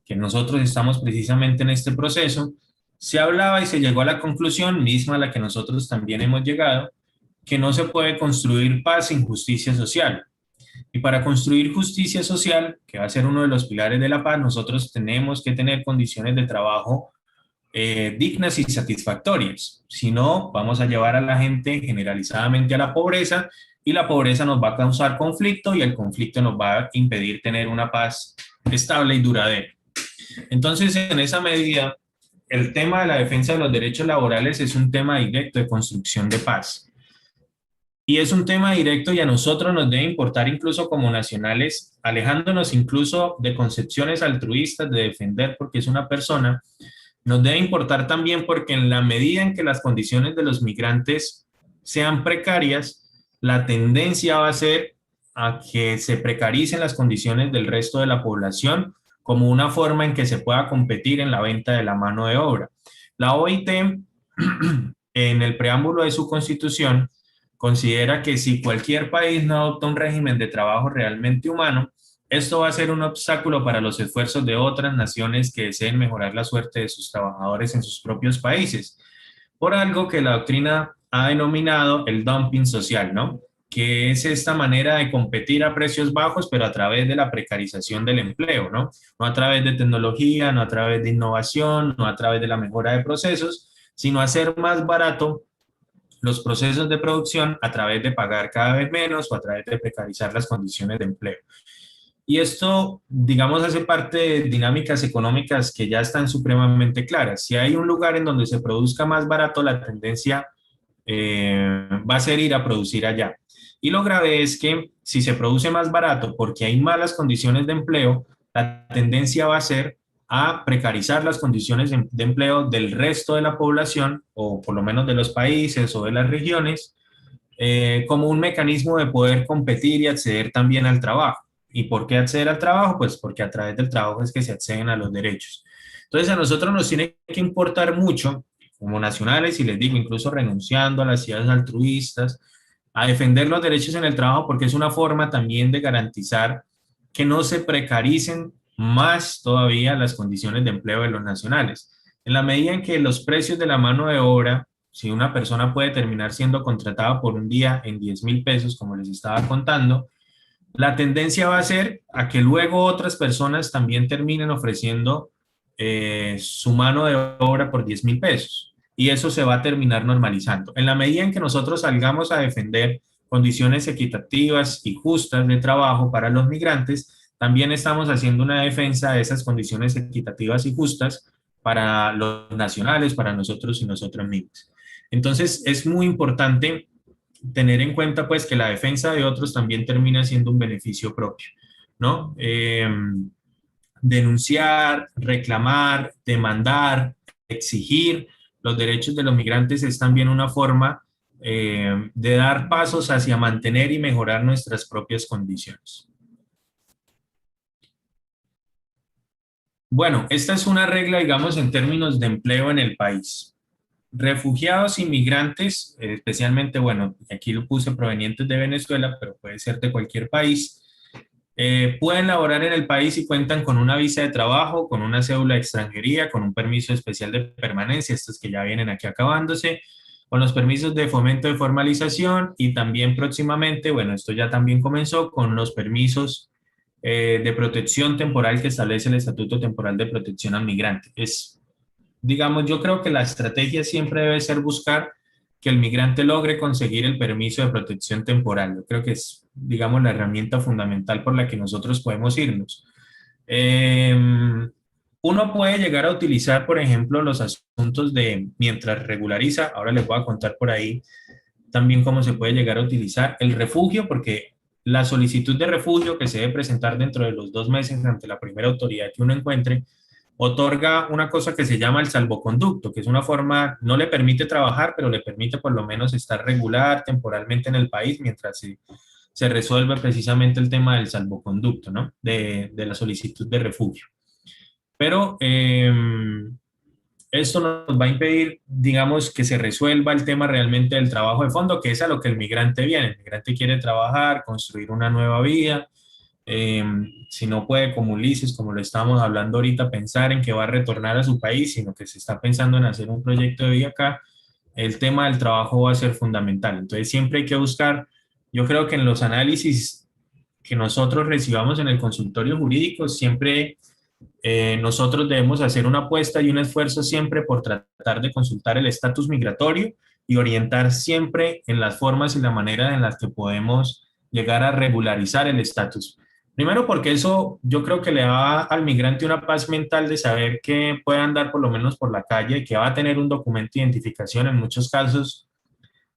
que nosotros estamos precisamente en este proceso, se hablaba y se llegó a la conclusión misma a la que nosotros también hemos llegado, que no se puede construir paz sin justicia social. Y para construir justicia social, que va a ser uno de los pilares de la paz, nosotros tenemos que tener condiciones de trabajo dignas y satisfactorias. Si no, vamos a llevar a la gente generalizadamente a la pobreza y la pobreza nos va a causar conflicto y el conflicto nos va a impedir tener una paz estable y duradera. Entonces, en esa medida, el tema de la defensa de los derechos laborales es un tema directo de construcción de paz. Y es un tema directo y a nosotros nos debe importar incluso como nacionales, alejándonos incluso de concepciones altruistas de defender porque es una persona, nos debe importar también porque en la medida en que las condiciones de los migrantes sean precarias, la tendencia va a ser a que se precaricen las condiciones del resto de la población como una forma en que se pueda competir en la venta de la mano de obra. La OIT, en el preámbulo de su constitución, considera que si cualquier país no adopta un régimen de trabajo realmente humano, esto va a ser un obstáculo para los esfuerzos de otras naciones que deseen mejorar la suerte de sus trabajadores en sus propios países, por algo que la doctrina ha denominado el dumping social, ¿no? Que es esta manera de competir a precios bajos, pero a través de la precarización del empleo, ¿no? No a través de tecnología, no a través de innovación, no a través de la mejora de procesos, sino hacer más barato los procesos de producción a través de pagar cada vez menos o a través de precarizar las condiciones de empleo. Y esto, digamos, hace parte de dinámicas económicas que ya están supremamente claras. Si hay un lugar en donde se produzca más barato, la tendencia va a ser ir a producir allá. Y lo grave es que si se produce más barato porque hay malas condiciones de empleo, la tendencia va a ser a precarizar las condiciones de empleo del resto de la población, o por lo menos de los países o de las regiones, como un mecanismo de poder competir y acceder también al trabajo. ¿Y por qué acceder al trabajo? Pues porque a través del trabajo es que se acceden a los derechos. Entonces a nosotros nos tiene que importar mucho, como nacionales, y les digo, incluso renunciando a las ideas altruistas, a defender los derechos en el trabajo, porque es una forma también de garantizar que no se precaricen más todavía las condiciones de empleo de los nacionales. En la medida en que los precios de la mano de obra, si una persona puede terminar siendo contratada por un día en 10,000 pesos, como les estaba contando, la tendencia va a ser a que luego otras personas también terminen ofreciendo su mano de obra por 10,000 pesos. Y eso se va a terminar normalizando. En la medida en que nosotros salgamos a defender condiciones equitativas y justas de trabajo para los migrantes, también estamos haciendo una defensa de esas condiciones equitativas y justas para los nacionales, para nosotros y nosotras mismos. Entonces, es muy importante tener en cuenta pues que la defensa de otros también termina siendo un beneficio propio, ¿no? Denunciar, reclamar, demandar, exigir los derechos de los migrantes es también una forma de dar pasos hacia mantener y mejorar nuestras propias condiciones. Bueno, esta es una regla, digamos, en términos de empleo en el país. Refugiados y migrantes, especialmente, bueno, aquí lo puse provenientes de Venezuela, pero puede ser de cualquier país, pueden laborar en el país y cuentan con una visa de trabajo, con una cédula de extranjería, con un permiso especial de permanencia, estos que ya vienen aquí acabándose, con los permisos de fomento de formalización y también próximamente, bueno, esto ya también comenzó con los permisos de protección temporal que establece el Estatuto Temporal de Protección al Migrante. Digamos, yo creo que la estrategia siempre debe ser buscar que el migrante logre conseguir el permiso de protección temporal. Yo creo que es, digamos, la herramienta fundamental por la que nosotros podemos irnos. Uno puede llegar a utilizar, por ejemplo, los asuntos de mientras regulariza, ahora les voy a contar por ahí también cómo se puede llegar a utilizar el refugio, porque la solicitud de refugio que se debe presentar dentro de los 2 meses ante la primera autoridad que uno encuentre, otorga una cosa que se llama el salvoconducto, que es una forma, no le permite trabajar, pero le permite por lo menos estar regular temporalmente en el país mientras se resuelve precisamente el tema del salvoconducto, ¿no? De la solicitud de refugio. Pero esto nos va a impedir, digamos, que se resuelva el tema realmente del trabajo de fondo, que es a lo que el migrante viene. El migrante quiere trabajar, construir una nueva vida. eh, si no puede, como Ulises, como lo estábamos hablando ahorita, pensar en que va a retornar a su país, sino que se está pensando en hacer un proyecto de vida acá, el tema del trabajo va a ser fundamental. Entonces siempre hay que buscar, yo creo que en los análisis que nosotros recibamos en el consultorio jurídico, siempre nosotros debemos hacer una apuesta y un esfuerzo siempre por tratar de consultar el estatus migratorio y orientar siempre en las formas y la manera en las que podemos llegar a regularizar el estatus. Primero porque eso yo creo que le da al migrante una paz mental de saber que puede andar por lo menos por la calle, que va a tener un documento de identificación. En muchos casos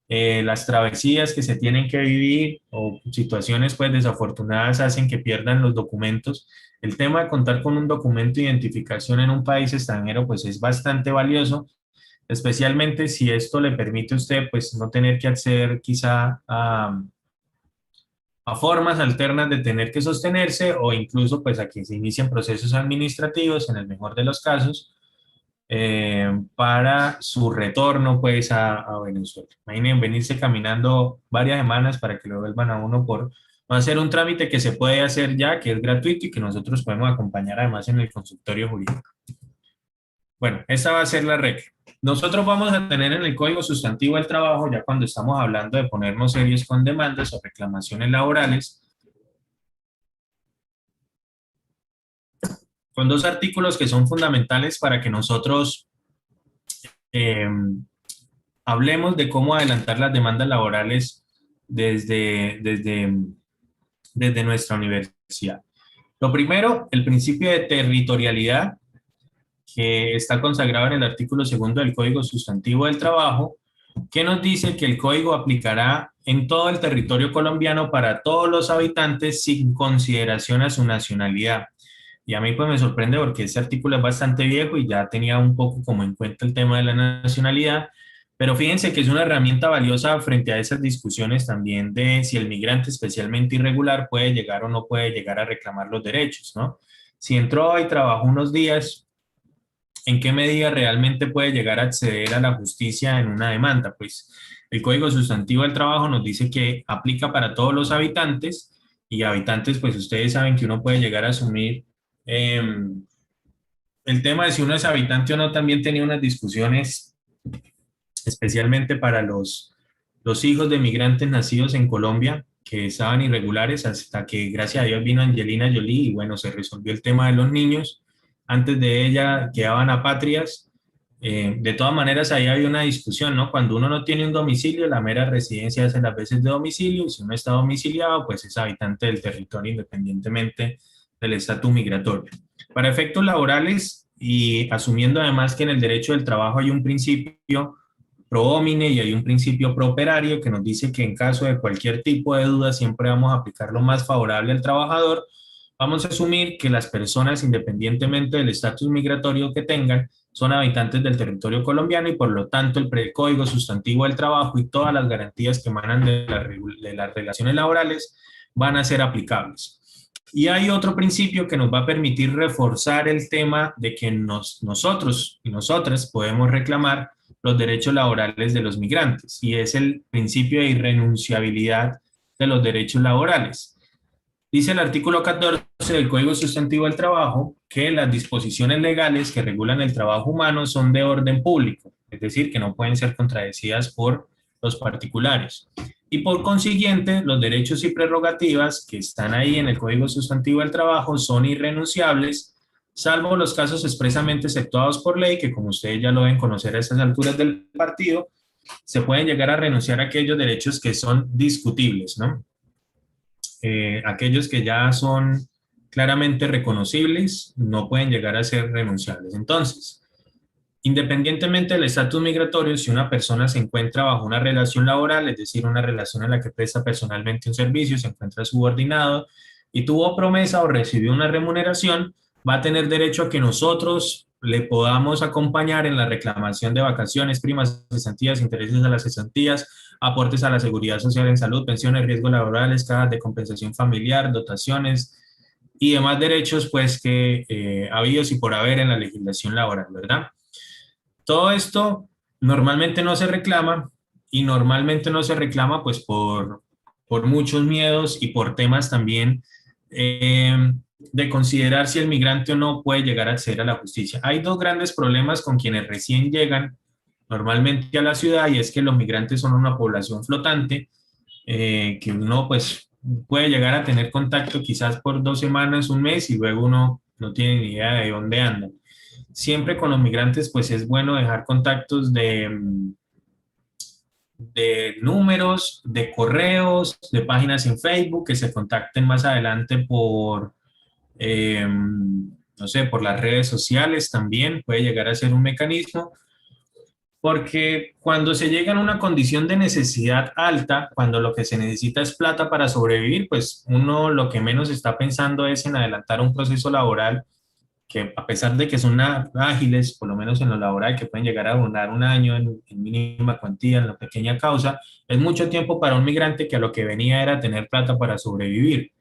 las travesías que se tienen que vivir o situaciones pues desafortunadas hacen que pierdan los documentos. El tema de contar con un documento de identificación en un país extranjero pues es bastante valioso, especialmente si esto le permite a usted pues no tener que acceder quizá a formas alternas de tener que sostenerse o incluso pues a que se inicien procesos administrativos en el mejor de los casos para su retorno pues a Venezuela. Imaginen venirse caminando varias semanas para que lo vuelvan a uno por no hacer un trámite que se puede hacer ya, que es gratuito y que nosotros podemos acompañar además en el consultorio jurídico. Bueno, esta va a ser la regla. Nosotros vamos a tener en el Código Sustantivo del Trabajo, ya cuando estamos hablando de ponernos serios con demandas o reclamaciones laborales, con dos artículos que son fundamentales para que nosotros eh, hablemos de cómo adelantar las demandas laborales desde nuestra universidad. Lo primero, el principio de territorialidad, que está consagrado en el artículo 2 del Código Sustantivo del Trabajo, que nos dice que el código aplicará en todo el territorio colombiano para todos los habitantes sin consideración a su nacionalidad. Y a mí pues me sorprende porque ese artículo es bastante viejo y ya tenía un poco como en cuenta el tema de la nacionalidad, pero fíjense que es una herramienta valiosa frente a esas discusiones también de si el migrante especialmente irregular puede llegar o no puede llegar a reclamar los derechos, ¿no? Si entró y trabajó unos días, ¿en qué medida realmente puede llegar a acceder a la justicia en una demanda? Pues el Código Sustantivo del Trabajo nos dice que aplica para todos los habitantes y habitantes, pues ustedes saben que uno puede llegar a asumir el tema de si uno es habitante o no. También tenía unas discusiones especialmente para los hijos de migrantes nacidos en Colombia que estaban irregulares hasta que gracias a Dios vino Angelina Jolie y bueno, se resolvió el tema de los niños. Antes de ella quedaban apátridas. De todas maneras, ahí había una discusión, ¿no? Cuando uno no tiene un domicilio, la mera residencia hace las veces de domicilio, y si uno está domiciliado, pues es habitante del territorio independientemente del estatus migratorio. Para efectos laborales, y asumiendo además que en el derecho del trabajo hay un principio pro homine y hay un principio pro operario que nos dice que en caso de cualquier tipo de duda siempre vamos a aplicar lo más favorable al trabajador, vamos a asumir que las personas, independientemente del estatus migratorio que tengan, son habitantes del territorio colombiano y por lo tanto el Código Sustantivo del Trabajo y todas las garantías que emanan de las relaciones laborales van a ser aplicables. Y hay otro principio que nos va a permitir reforzar el tema de que nosotros y nosotras podemos reclamar los derechos laborales de los migrantes, y es el principio de irrenunciabilidad de los derechos laborales. Dice el artículo 14 del Código Sustantivo del Trabajo que las disposiciones legales que regulan el trabajo humano son de orden público, es decir, que no pueden ser contradecidas por los particulares. Y por consiguiente, los derechos y prerrogativas que están ahí en el Código Sustantivo del Trabajo son irrenunciables, salvo los casos expresamente exceptuados por ley, que como ustedes ya lo deben conocer a esas alturas del partido, se pueden llegar a renunciar a aquellos derechos que son discutibles, ¿no? Aquellos que ya son claramente reconocibles no pueden llegar a ser renunciables. Entonces, independientemente del estatus migratorio, si una persona se encuentra bajo una relación laboral, es decir, una relación en la que presta personalmente un servicio, se encuentra subordinado y tuvo promesa o recibió una remuneración, va a tener derecho a que nosotros le podamos acompañar en la reclamación de vacaciones, primas, cesantías, intereses a las cesantías, aportes a la seguridad social en salud, pensiones, riesgos laborales, cajas de compensación familiar, dotaciones, y demás derechos pues que habidos y por haber en la legislación laboral, ¿verdad? Todo esto normalmente no se reclama y normalmente no se reclama pues por muchos miedos y por temas también de considerar si el migrante o no puede llegar a acceder a la justicia. Hay dos grandes problemas con quienes recién llegan normalmente a la ciudad y es que los migrantes son una población flotante que uno pues puede llegar a tener contacto quizás por 2 semanas, un mes y luego uno no tiene ni idea de dónde andan. Siempre con los migrantes pues es bueno dejar contactos de números, de correos, de páginas en Facebook, que se contacten más adelante por, no sé, por las redes sociales también, puede llegar a ser un mecanismo, porque cuando se llega a una condición de necesidad alta, cuando lo que se necesita es plata para sobrevivir, pues uno lo que menos está pensando es en adelantar un proceso laboral que a pesar de que son ágiles, por lo menos en lo laboral, que pueden llegar a durar un año en mínima cuantía, en la pequeña causa, es mucho tiempo para un migrante que a lo que venía era tener plata para sobrevivir.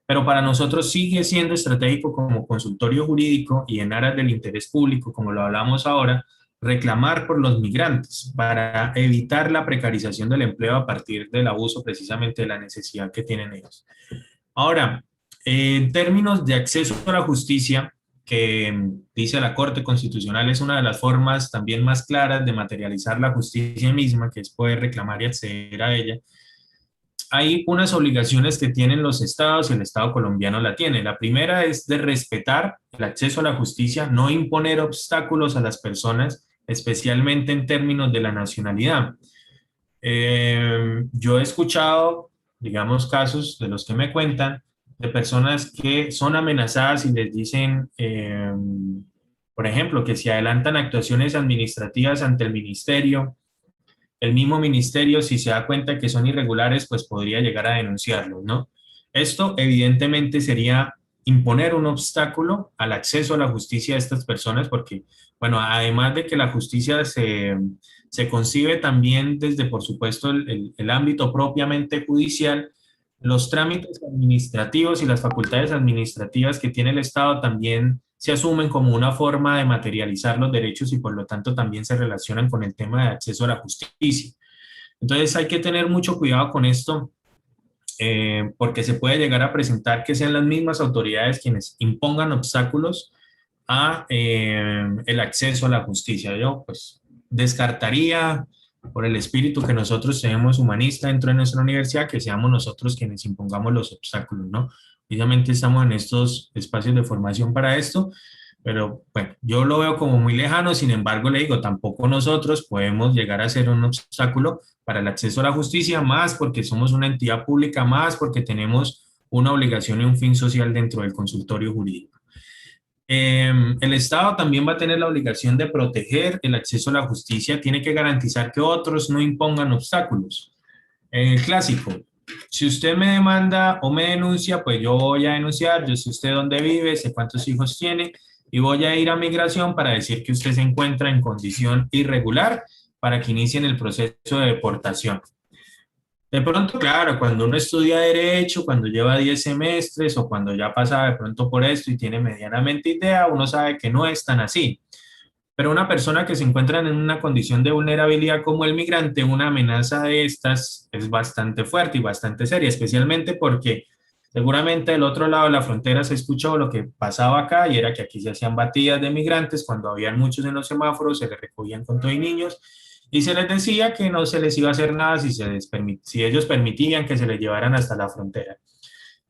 Pero para nosotros sigue siendo estratégico como consultorio jurídico y en aras del interés público, como lo hablamos ahora, reclamar por los migrantes para evitar la precarización del empleo a partir del abuso precisamente de la necesidad que tienen ellos. Ahora, en términos de acceso a la justicia, que dice la Corte Constitucional es una de las formas también más claras de materializar la justicia misma, que es poder reclamar y acceder a ella. Hay unas obligaciones que tienen los estados y el Estado colombiano la tiene. La primera es de respetar el acceso a la justicia, no imponer obstáculos a las personas, especialmente en términos de la nacionalidad. Yo he escuchado, digamos, casos de los que me cuentan, de personas que son amenazadas y les dicen, por ejemplo, que si adelantan actuaciones administrativas ante el mismo ministerio, si se da cuenta que son irregulares, pues podría llegar a denunciarlos, ¿no? Esto evidentemente sería imponer un obstáculo al acceso a la justicia de estas personas, porque, bueno, además de que la justicia se concibe también desde, por supuesto, el ámbito propiamente judicial, los trámites administrativos y las facultades administrativas que tiene el Estado también se asumen como una forma de materializar los derechos y por lo tanto también se relacionan con el tema de acceso a la justicia. Entonces hay que tener mucho cuidado con esto porque se puede llegar a presentar que sean las mismas autoridades quienes impongan obstáculos a el acceso a la justicia. Yo pues descartaría por el espíritu que nosotros tenemos humanista dentro de nuestra universidad, que seamos nosotros quienes impongamos los obstáculos, ¿no? Obviamente estamos en estos espacios de formación para esto, pero bueno, yo lo veo como muy lejano, sin embargo le digo, tampoco nosotros podemos llegar a ser un obstáculo para el acceso a la justicia, más porque somos una entidad pública, más porque tenemos una obligación y un fin social dentro del consultorio jurídico. El Estado también va a tener la obligación de proteger el acceso a la justicia, tiene que garantizar que otros no impongan obstáculos. Clásico, si usted me demanda o me denuncia, pues yo voy a denunciar, yo sé usted dónde vive, sé cuántos hijos tiene y voy a ir a migración para decir que usted se encuentra en condición irregular para que inicien el proceso de deportación. De pronto, claro, cuando uno estudia Derecho, cuando lleva 10 semestres o cuando ya pasa de pronto por esto y tiene medianamente idea, uno sabe que no es tan así. Pero una persona que se encuentra en una condición de vulnerabilidad como el migrante, una amenaza de estas es bastante fuerte y bastante seria, especialmente porque seguramente del otro lado de la frontera se escuchó lo que pasaba acá y era que aquí se hacían batidas de migrantes cuando habían muchos en los semáforos, se les recogían con todo y niños y se les decía que no se les iba a hacer nada si ellos permitían que se les llevaran hasta la frontera.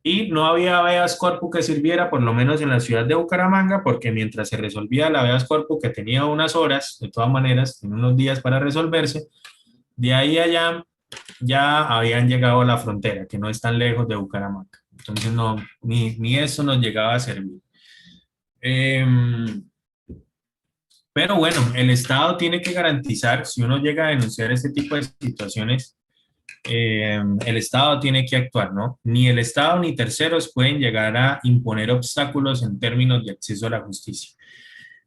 Y no había habeas corpus que sirviera, por lo menos en la ciudad de Bucaramanga, porque mientras se resolvía la habeas corpus, que tenía unas horas, de todas maneras, en unos días para resolverse, de ahí a allá ya habían llegado a la frontera, que no es tan lejos de Bucaramanga. Entonces, no, ni eso nos llegaba a servir. Pero bueno, el Estado tiene que garantizar, si uno llega a denunciar este tipo de situaciones, el Estado tiene que actuar, ¿no? Ni el Estado ni terceros pueden llegar a imponer obstáculos en términos de acceso a la justicia.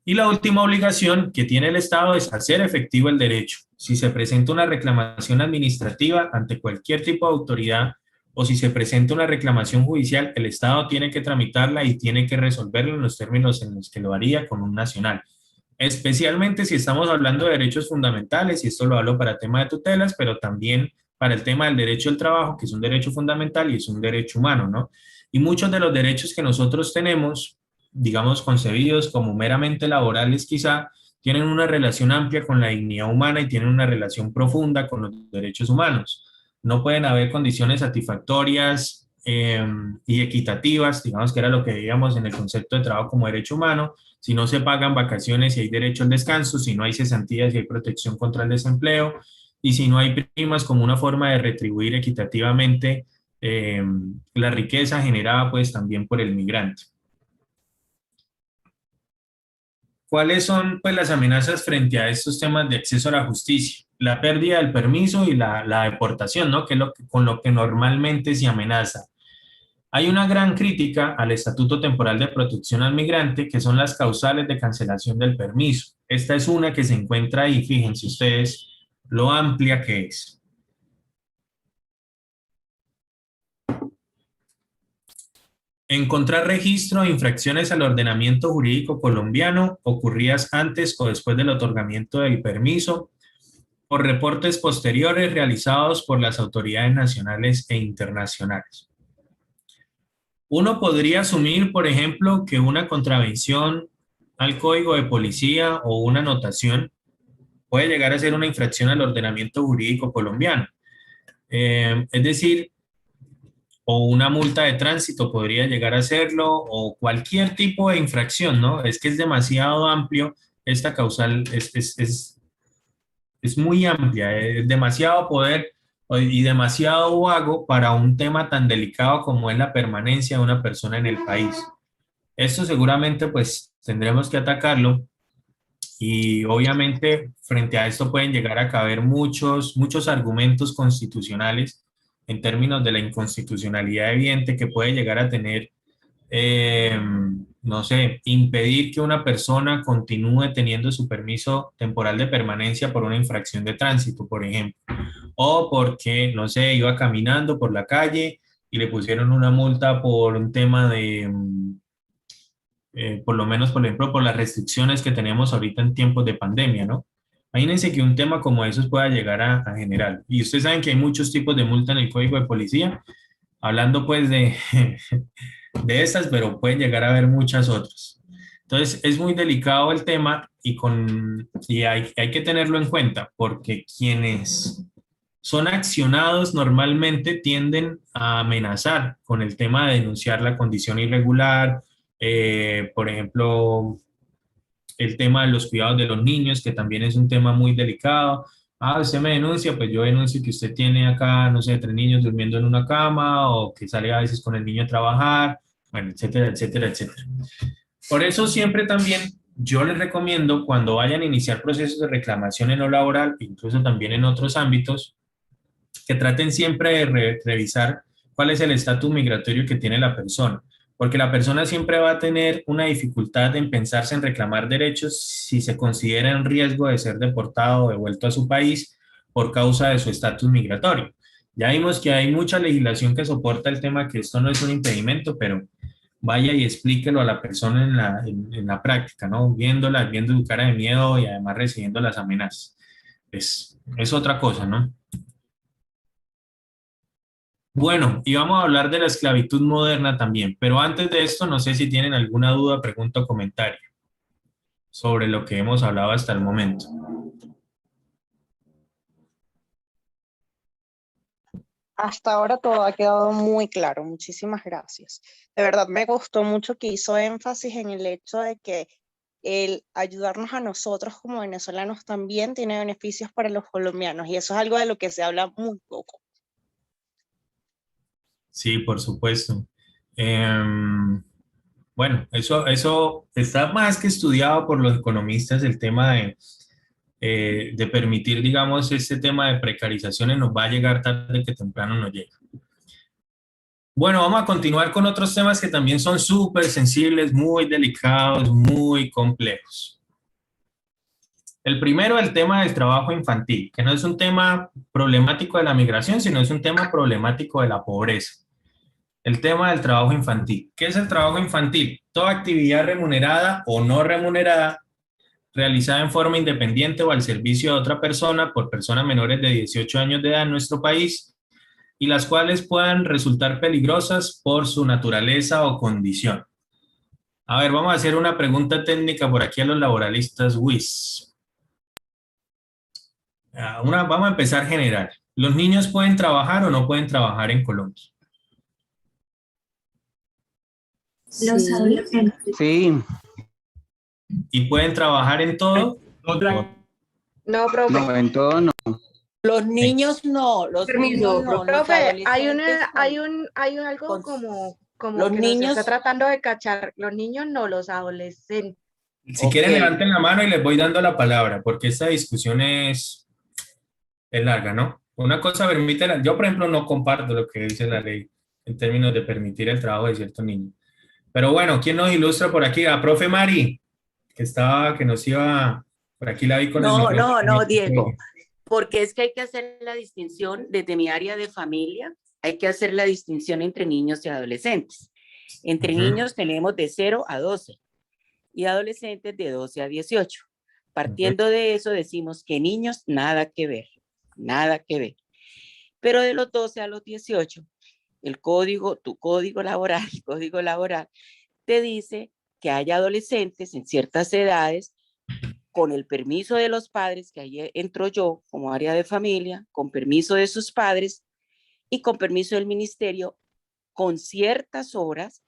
Y la última obligación que tiene el Estado es hacer efectivo el derecho. Si se presenta una reclamación administrativa ante cualquier tipo de autoridad, o si se presenta una reclamación judicial, el Estado tiene que tramitarla y tiene que resolverlo en los términos en los que lo haría con un nacional. Especialmente si estamos hablando de derechos fundamentales, y esto lo hablo para tema de tutelas, pero también para el tema del derecho al trabajo, que es un derecho fundamental y es un derecho humano, ¿no? Y muchos de los derechos que nosotros tenemos, digamos, concebidos como meramente laborales, quizá, tienen una relación amplia con la dignidad humana y tienen una relación profunda con los derechos humanos. No pueden haber condiciones satisfactorias y equitativas, digamos que era lo que veíamos en el concepto de trabajo como derecho humano, si no se pagan vacaciones y hay derecho al descanso, si no hay cesantías y hay protección contra el desempleo, y si no hay primas como una forma de retribuir equitativamente eh, la riqueza generada pues también por el migrante. ¿Cuáles son pues las amenazas frente a estos temas de acceso a la justicia? La pérdida del permiso y la deportación, ¿no? Que es con lo que normalmente se amenaza. Hay una gran crítica al Estatuto Temporal de Protección al Migrante, que son las causales de cancelación del permiso. Esta es una que se encuentra ahí, fíjense ustedes lo amplia que es. Encontrar registro de infracciones al ordenamiento jurídico colombiano ocurridas antes o después del otorgamiento del permiso por reportes posteriores realizados por las autoridades nacionales e internacionales. Uno podría asumir, por ejemplo, que una contravención al código de policía o una anotación puede llegar a ser una infracción al ordenamiento jurídico colombiano. Es decir, o una multa de tránsito podría llegar a serlo, o cualquier tipo de infracción, ¿no? Es que es demasiado amplio, esta causal es muy amplia, es demasiado poder y demasiado vago para un tema tan delicado como es la permanencia de una persona en el país. Esto seguramente pues tendremos que atacarlo y obviamente frente a esto pueden llegar a caber muchos argumentos constitucionales en términos de la inconstitucionalidad evidente que puede llegar a tener, no sé, impedir que una persona continúe teniendo su permiso temporal de permanencia por una infracción de tránsito, por ejemplo, o porque, no sé, iba caminando por la calle y le pusieron una multa por un tema de por lo menos, por ejemplo, por las restricciones que tenemos ahorita en tiempos de pandemia, ¿no? Imagínense que un tema como esos pueda llegar a generar. Y ustedes saben que hay muchos tipos de multa en el Código de Policía, hablando pues de estas, pero pueden llegar a haber muchas otras. Entonces, es muy delicado el tema y hay que tenerlo en cuenta, porque quienes son accionados normalmente tienden a amenazar con el tema de denunciar la condición irregular, por ejemplo, el tema de los cuidados de los niños, que también es un tema muy delicado. Ah, usted me denuncia, pues yo denuncio que usted tiene acá, no sé, 3 niños durmiendo en una cama o que sale a veces con el niño a trabajar, bueno, etcétera, etcétera, etcétera. Por eso siempre también yo les recomiendo cuando vayan a iniciar procesos de reclamación en lo laboral, incluso también en otros ámbitos, que traten siempre de revisar cuál es el estatus migratorio que tiene la persona, porque la persona siempre va a tener una dificultad en pensarse en reclamar derechos si se considera en riesgo de ser deportado o devuelto a su país por causa de su estatus migratorio. Ya vimos que hay mucha legislación que soporta el tema que esto no es un impedimento, pero vaya y explíquelo a la persona en la práctica, ¿no? Viéndola, viendo su cara de miedo y además recibiendo las amenazas. Es otra cosa, ¿no? Bueno, y vamos a hablar de la esclavitud moderna también, pero antes de esto, no sé si tienen alguna duda, pregunta o comentario sobre lo que hemos hablado hasta el momento. Hasta ahora todo ha quedado muy claro. Muchísimas gracias. De verdad me gustó mucho que hizo énfasis en el hecho de que el ayudarnos a nosotros como venezolanos también tiene beneficios para los colombianos y eso es algo de lo que se habla muy poco. Sí, por supuesto. Bueno, eso está más que estudiado por los economistas, el tema de permitir, digamos, este tema de precarizaciones nos va a llegar tarde que temprano nos llega. Bueno, vamos a continuar con otros temas que también son súper sensibles, muy delicados, muy complejos. El primero, el tema del trabajo infantil, que no es un tema problemático de la migración, sino es un tema problemático de la pobreza. El tema del trabajo infantil. ¿Qué es el trabajo infantil? Toda actividad remunerada o no remunerada realizada en forma independiente o al servicio de otra persona por personas menores de 18 años de edad en nuestro país y las cuales puedan resultar peligrosas por su naturaleza o condición. A ver, vamos a hacer una pregunta técnica por aquí a los laboralistas WIS. Vamos a empezar general. ¿Los niños pueden trabajar o no pueden trabajar en Colombia? Los adolescentes. Sí. ¿Y pueden trabajar en todo? No, profe. No, en todo no. Los niños no, los Permiso, niños no, los Profe, hay adolescentes algo con- como los que niños- nos está tratando de cachar. Los niños no, los adolescentes. Si quieren, Ok. levanten la mano y les voy dando la palabra, porque esta discusión es larga, ¿no? Una cosa permite, yo por ejemplo no comparto lo que dice la ley en términos de permitir el trabajo de ciertos niños. Pero bueno, ¿quién nos ilustra por aquí? A profe Mari, que nos iba, por aquí la vi con el No, micrófono. Diego, porque es que hay que hacer la distinción desde mi área de familia, hay que hacer la distinción entre niños y adolescentes. Entre Ujú. niños tenemos de 0 a 12 y adolescentes de 12 a 18. Partiendo de eso decimos que niños nada que ver, nada que ver. Pero de los 12 a los 18, tu código laboral, el código laboral, te dice que hay adolescentes en ciertas edades con el permiso de los padres, que ahí entro yo como área de familia, con permiso de sus padres y con permiso del ministerio, con ciertas horas,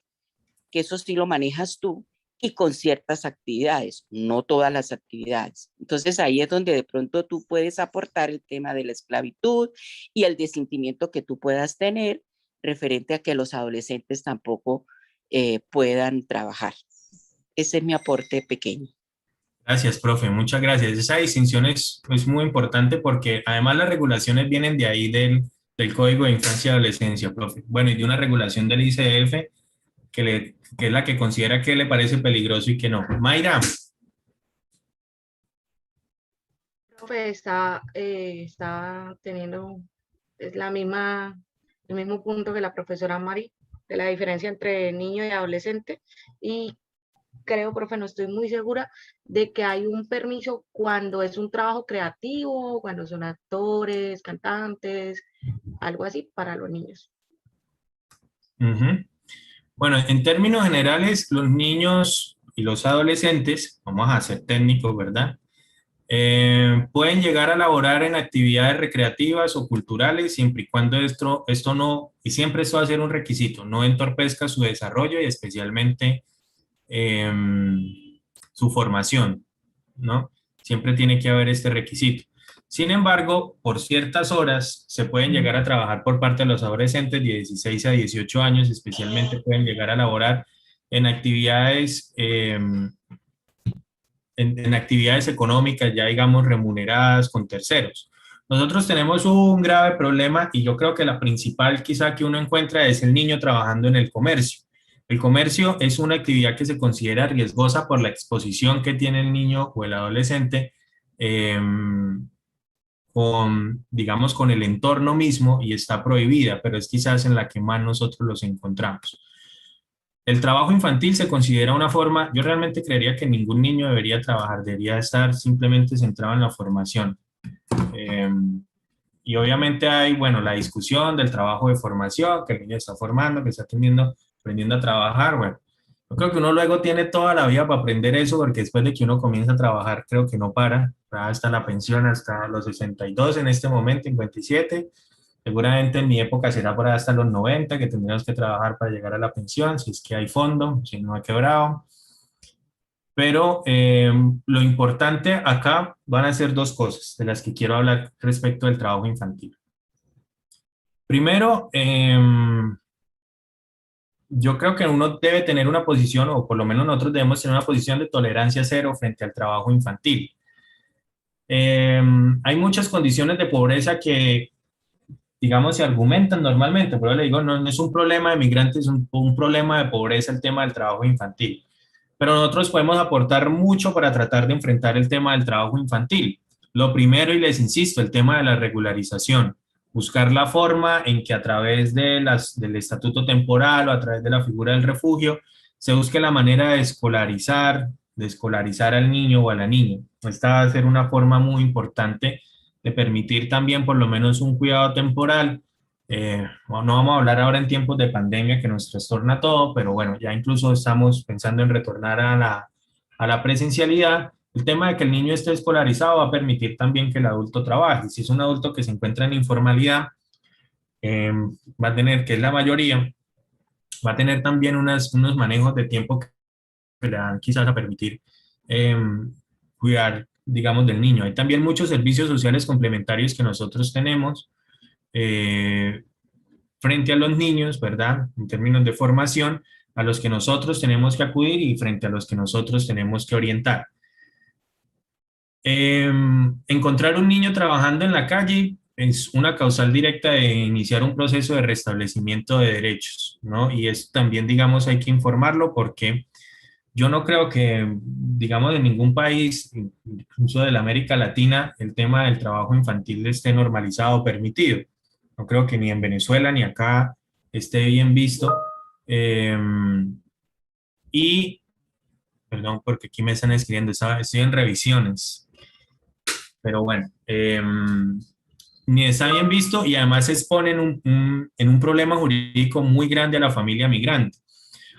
que eso sí lo manejas tú, y con ciertas actividades, no todas las actividades. Entonces ahí es donde de pronto tú puedes aportar el tema de la esclavitud y el desentimiento que tú puedas tener referente a que los adolescentes tampoco puedan trabajar. Ese es mi aporte pequeño. Gracias, profe, muchas gracias. Esa distinción es muy importante porque además las regulaciones vienen de ahí del Código de Infancia y Adolescencia, profe. Bueno, y de una regulación del ICF que es la que considera que le parece peligroso y que no. Mayra. Profe, está teniendo el mismo punto que la profesora Mari, de la diferencia entre niño y adolescente. Y creo, profe, no estoy muy segura de que hay un permiso cuando es un trabajo creativo, cuando son actores, cantantes, algo así para los niños. Ujú. Bueno, en términos generales, los niños y los adolescentes, vamos a ser técnicos, ¿verdad? Pueden llegar a laborar en actividades recreativas o culturales siempre y cuando esto no, y siempre esto va a ser un requisito, no entorpezca su desarrollo y especialmente su formación, ¿no? Siempre tiene que haber este requisito. Sin embargo, por ciertas horas se pueden llegar a trabajar por parte de los adolescentes de 16 a 18 años, especialmente pueden llegar a laborar en actividades, en actividades económicas ya digamos remuneradas con terceros. Nosotros tenemos un grave problema y yo creo que la principal quizá que uno encuentra es el niño trabajando en el comercio. El comercio es una actividad que se considera riesgosa por la exposición que tiene el niño o el adolescente digamos, con el entorno mismo y está prohibida, pero es quizás en la que más nosotros los encontramos. El trabajo infantil se considera una forma, yo realmente creería que ningún niño debería trabajar, debería estar simplemente centrado en la formación. Y obviamente hay, bueno, la discusión del trabajo de formación, que el niño está formando, que está aprendiendo a trabajar, bueno. Yo creo que uno luego tiene toda la vida para aprender eso, porque después de que uno comienza a trabajar, creo que no para, hasta la pensión, hasta los 62 en este momento, 57. Seguramente en mi época será por hasta los 90, que tendríamos que trabajar para llegar a la pensión, si es que hay fondo, si no ha quebrado. Pero lo importante acá van a ser dos cosas de las que quiero hablar respecto del trabajo infantil. Primero, yo creo que uno debe tener una posición, o por lo menos nosotros debemos tener una posición de tolerancia cero frente al trabajo infantil. Hay muchas condiciones de pobreza que, digamos, se argumentan normalmente, pero le digo, no es un problema de migrantes, es un problema de pobreza el tema del trabajo infantil. pero nosotros podemos aportar mucho para tratar de enfrentar el tema del trabajo infantil. Lo primero, y les insisto, el tema de la regularización. Buscar la forma en que a través del estatuto temporal o a través de la figura del refugio se busque la manera de escolarizar al niño o a la niña. Esta va a ser una forma muy importante de permitir también por lo menos un cuidado temporal. No vamos a hablar ahora en tiempos de pandemia que nos trastorna todo, pero bueno, ya incluso estamos pensando en retornar a la presencialidad. El tema de que el niño esté escolarizado va a permitir también que el adulto trabaje. Si es un adulto que se encuentra en informalidad, va a tener, que es la mayoría, va a tener también unos manejos de tiempo que le dan quizás a permitir cuidar, digamos, del niño. Hay también muchos servicios sociales complementarios que nosotros tenemos frente a los niños, ¿verdad? En términos de formación, a los que nosotros tenemos que acudir y frente a los que nosotros tenemos que orientar. Encontrar un niño trabajando en la calle es una causal directa de iniciar un proceso de restablecimiento de derechos, ¿no? Y es también, digamos, hay que informarlo porque yo no creo que, digamos, en ningún país, incluso de la América Latina, el tema del trabajo infantil esté normalizado o permitido. No creo que ni en Venezuela ni acá esté bien visto. Y, perdón, porque aquí me están escribiendo, estoy en revisiones. Pero bueno, ni está bien visto y además se expone en un problema jurídico muy grande a la familia migrante.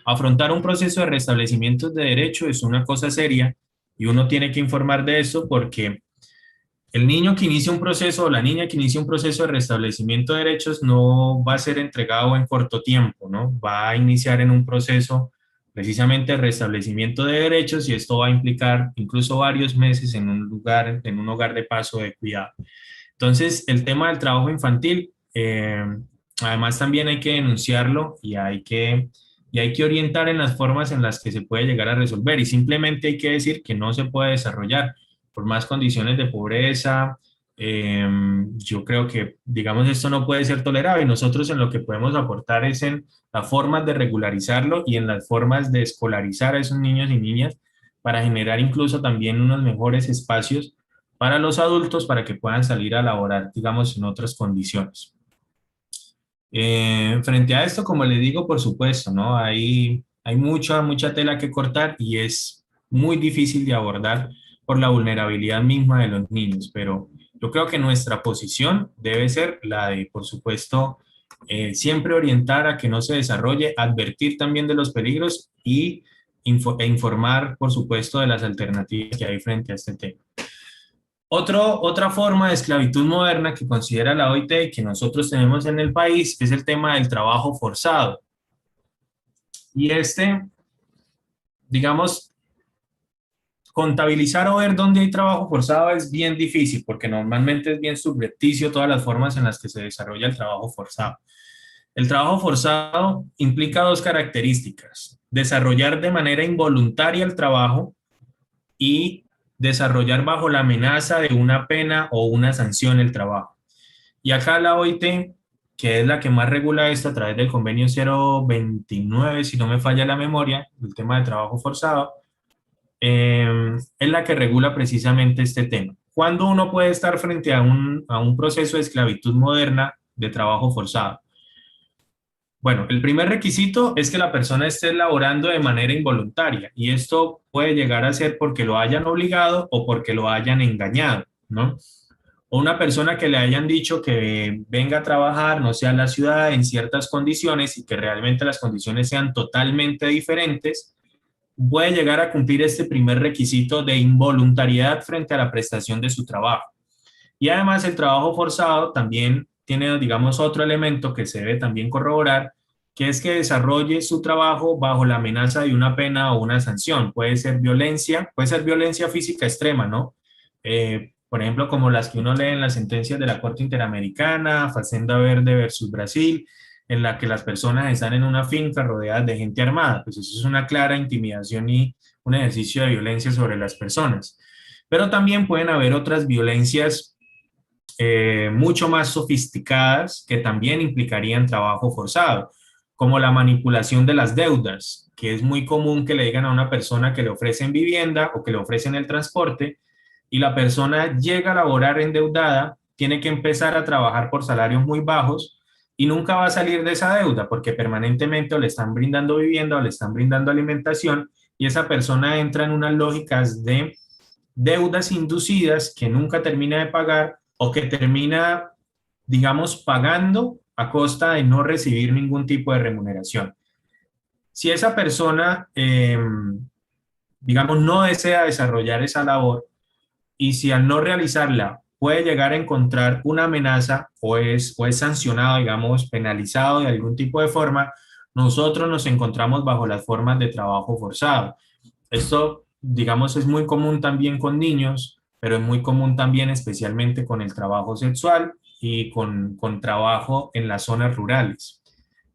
Afrontar un proceso de restablecimiento de derecho es una cosa seria y uno tiene que informar de eso porque el niño que inicia un proceso o la niña que inicia un proceso de restablecimiento de derechos no va a ser entregado en corto tiempo, ¿no? Va a iniciar en un proceso precisamente de restablecimiento de derechos y esto va a implicar incluso varios meses en un hogar de paso de cuidado. Entonces, el tema del trabajo infantil, además también hay que denunciarlo y hay que orientar en las formas en las que se puede llegar a resolver y simplemente hay que decir que no se puede desarrollar por más condiciones de pobreza. Yo creo que, digamos, esto no puede ser tolerado y nosotros en lo que podemos aportar es en las formas de regularizarlo y en las formas de escolarizar a esos niños y niñas para generar incluso también unos mejores espacios para los adultos para que puedan salir a laborar, digamos, en otras condiciones. Frente a esto, como les digo, por supuesto, ¿no? Hay mucha tela que cortar y es muy difícil de abordar por la vulnerabilidad misma de los niños, pero yo creo que nuestra posición debe ser la de, por supuesto, siempre orientar a que no se desarrolle, advertir también de los peligros e informar, por supuesto, de las alternativas que hay frente a este tema. Otra forma de esclavitud moderna que considera la OIT y que nosotros tenemos en el país es el tema del trabajo forzado. Y digamos, contabilizar o ver dónde hay trabajo forzado es bien difícil porque normalmente es bien subrepticio todas las formas en las que se desarrolla el trabajo forzado. El trabajo forzado implica dos características: desarrollar de manera involuntaria el trabajo y desarrollar bajo la amenaza de una pena o una sanción el trabajo. Y acá la OIT, que es la que más regula esto a través del convenio 029, si no me falla la memoria, el tema de trabajo forzado, es la que regula precisamente este tema. ¿Cuándo uno puede estar frente a un proceso de esclavitud moderna de trabajo forzado? Bueno, el primer requisito es que la persona esté laborando de manera involuntaria y esto puede llegar a ser porque lo hayan obligado o porque lo hayan engañado, ¿no? O una persona que le hayan dicho que venga a trabajar, no sea en la ciudad, en ciertas condiciones y que realmente las condiciones sean totalmente diferentes, puede llegar a cumplir este primer requisito de involuntariedad frente a la prestación de su trabajo. Y además el trabajo forzado también tiene, digamos, otro elemento que se debe también corroborar, que es que desarrolle su trabajo bajo la amenaza de una pena o una sanción. Puede ser violencia física extrema, ¿no? Por ejemplo, como las que uno lee en las sentencias de la Corte Interamericana, Fazenda Verde versus Brasil, en la que las personas están en una finca rodeadas de gente armada. Pues eso es una clara intimidación y un ejercicio de violencia sobre las personas. Pero también pueden haber otras violencias mucho más sofisticadas que también implicarían trabajo forzado, como la manipulación de las deudas, que es muy común que le digan a una persona que le ofrecen vivienda o que le ofrecen el transporte, y la persona llega a laborar endeudada, tiene que empezar a trabajar por salarios muy bajos y nunca va a salir de esa deuda porque permanentemente o le están brindando vivienda o le están brindando alimentación, y esa persona entra en unas lógicas de deudas inducidas que nunca termina de pagar o que termina, digamos, pagando a costa de no recibir ningún tipo de remuneración. Si esa persona, digamos, no desea desarrollar esa labor, y si al no realizarla puede llegar a encontrar una amenaza o es sancionado, digamos, penalizado de algún tipo de forma, nosotros nos encontramos bajo las formas de trabajo forzado. Esto, digamos, es muy común también con niños, pero es muy común también especialmente con el trabajo sexual y con trabajo en las zonas rurales,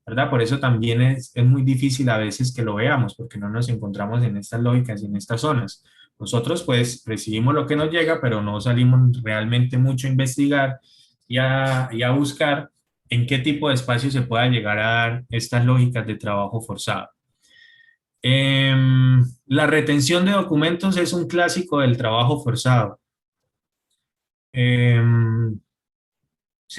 ¿verdad? Por eso también es muy difícil a veces que lo veamos, porque no nos encontramos en estas lógicas y en estas zonas. Nosotros pues recibimos lo que nos llega, pero no salimos realmente mucho a investigar y a buscar en qué tipo de espacio se pueda llegar a dar estas lógicas de trabajo forzado. La retención de documentos es un clásico del trabajo forzado. Se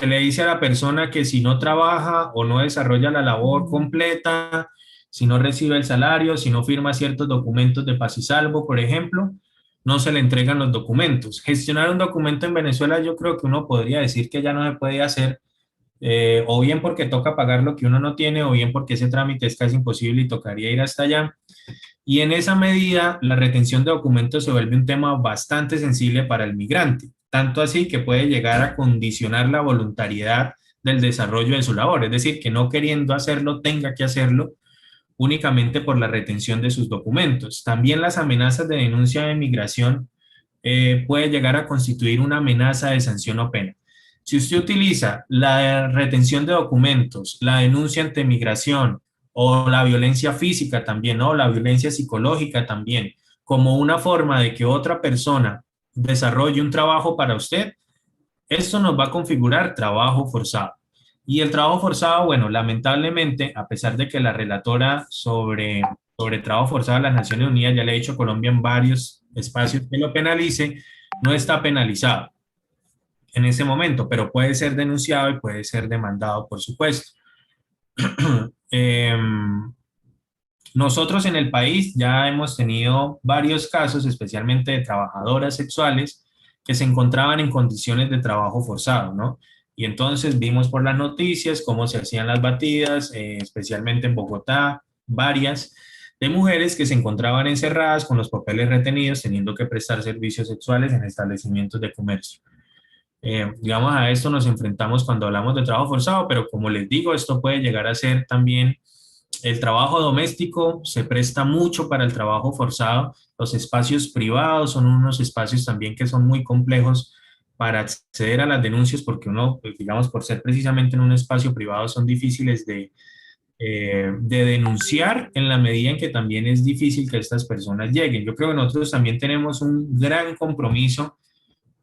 le dice a la persona que si no trabaja o no desarrolla la labor completa, si no recibe el salario, si no firma ciertos documentos de paz y salvo, por ejemplo, no se le entregan los documentos. Gestionar un documento en Venezuela yo creo que uno podría decir que ya no se puede hacer, o bien porque toca pagar lo que uno no tiene, o bien porque ese trámite es casi imposible y tocaría ir hasta allá. Y en esa medida, la retención de documentos se vuelve un tema bastante sensible para el migrante, tanto así que puede llegar a condicionar la voluntariedad del desarrollo de su labor, es decir, que no queriendo hacerlo, tenga que hacerlo únicamente por la retención de sus documentos. También las amenazas de denuncia de migración puede llegar a constituir una amenaza de sanción o pena. Si usted utiliza la retención de documentos, la denuncia ante migración o la violencia física también, ¿no? La violencia psicológica también, como una forma de que otra persona desarrolle un trabajo para usted, esto nos va a configurar trabajo forzado. Y el trabajo forzado, bueno, lamentablemente, a pesar de que la relatora sobre trabajo forzado de las Naciones Unidas ya le ha dicho a Colombia en varios espacios que lo penalice, no está penalizado en ese momento, pero puede ser denunciado y puede ser demandado, por supuesto. Nosotros en el país ya hemos tenido varios casos, especialmente de trabajadoras sexuales, que se encontraban en condiciones de trabajo forzado, ¿no? Y entonces vimos por las noticias cómo se hacían las batidas, especialmente en Bogotá, varias, de mujeres que se encontraban encerradas con los papeles retenidos, teniendo que prestar servicios sexuales en establecimientos de comercio. Digamos, a esto nos enfrentamos cuando hablamos de trabajo forzado, pero como les digo, esto puede llegar a ser también el trabajo doméstico, se presta mucho para el trabajo forzado. Los espacios privados son unos espacios también que son muy complejos para acceder a las denuncias, porque uno, pues, digamos, por ser precisamente en un espacio privado, son difíciles de denunciar, en la medida en que también es difícil que estas personas lleguen. Yo creo que nosotros también tenemos un gran compromiso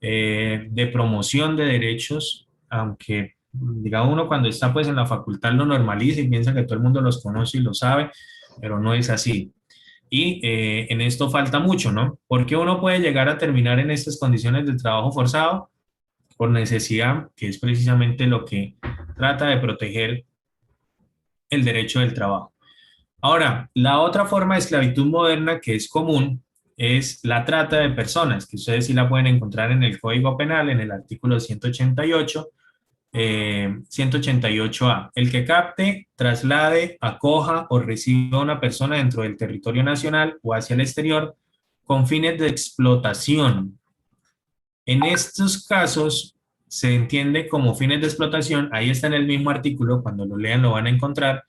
de promoción de derechos, aunque digamos uno cuando está pues en la facultad lo normaliza y piensa que todo el mundo los conoce y lo sabe, pero no es así. Y en esto falta mucho, ¿no? Porque uno puede llegar a terminar en estas condiciones de trabajo forzado por necesidad, que es precisamente lo que trata de proteger el derecho del trabajo. Ahora, la otra forma de esclavitud moderna que es común es la trata de personas, que ustedes sí la pueden encontrar en el Código Penal, en el artículo 188, 188A. El que capte, traslade, acoja o reciba a una persona dentro del territorio nacional o hacia el exterior con fines de explotación. En estos casos se entiende como fines de explotación, ahí está en el mismo artículo, cuando lo lean lo van a encontrar,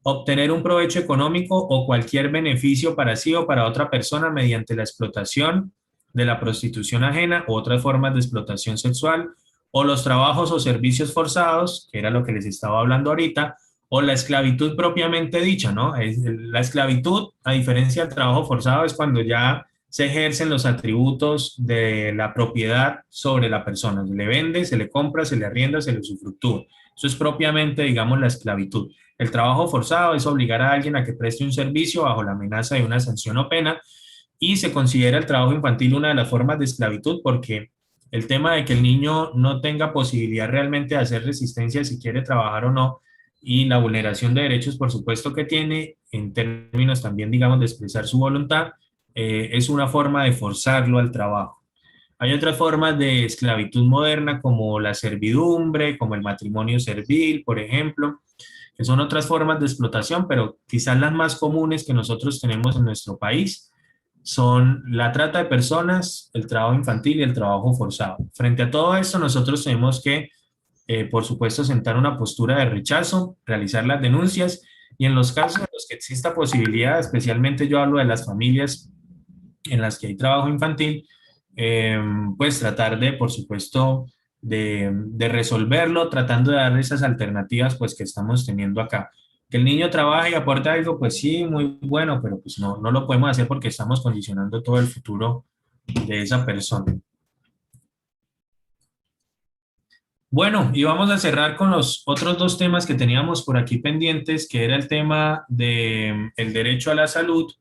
obtener un provecho económico o cualquier beneficio para sí o para otra persona mediante la explotación de la prostitución ajena u otras formas de explotación sexual, o los trabajos o servicios forzados, que era lo que les estaba hablando ahorita, o la esclavitud propiamente dicha, ¿no? La esclavitud, a diferencia del trabajo forzado, es cuando ya se ejercen los atributos de la propiedad sobre la persona. Se le vende, se le compra, se le arrienda, se le usufructúa. Eso es propiamente, digamos, la esclavitud. El trabajo forzado es obligar a alguien a que preste un servicio bajo la amenaza de una sanción o pena, y se considera el trabajo infantil una de las formas de esclavitud porque el tema de que el niño no tenga posibilidad realmente de hacer resistencia si quiere trabajar o no, y la vulneración de derechos, por supuesto, que tiene en términos también, digamos, de expresar su voluntad, es una forma de forzarlo al trabajo. Hay otras formas de esclavitud moderna como la servidumbre, como el matrimonio servil, por ejemplo, que son otras formas de explotación, pero quizás las más comunes que nosotros tenemos en nuestro país son la trata de personas, el trabajo infantil y el trabajo forzado. Frente a todo esto, nosotros tenemos que, por supuesto, sentar una postura de rechazo, realizar las denuncias, y en los casos en los que exista posibilidad, especialmente yo hablo de las familias en las que hay trabajo infantil, pues tratar de, por supuesto, de resolverlo, tratando de dar esas alternativas pues que estamos teniendo acá. Que el niño trabaje y aporte algo, pues sí, muy bueno, pero pues no, no lo podemos hacer porque estamos condicionando todo el futuro de esa persona. Bueno, y vamos a cerrar con los otros dos temas que teníamos por aquí pendientes, que era el tema del derecho a la salud,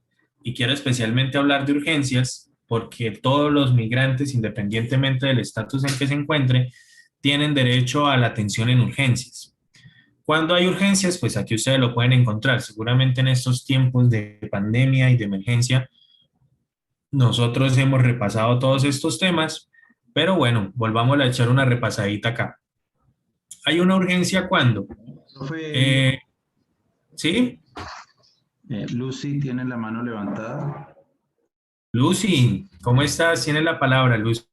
y quiero especialmente hablar de urgencias, porque todos los migrantes, independientemente del estatus en que se encuentre, tienen derecho a la atención en urgencias. Cuando hay urgencias, pues aquí ustedes lo pueden encontrar. Seguramente en estos tiempos de pandemia y de emergencia, nosotros hemos repasado todos estos temas, pero bueno, volvamos a echar una repasadita acá. Hay una urgencia cuando. ¿Sí? Lucy tiene la mano levantada. Lucy, ¿cómo estás? Tienes la palabra, Lucy.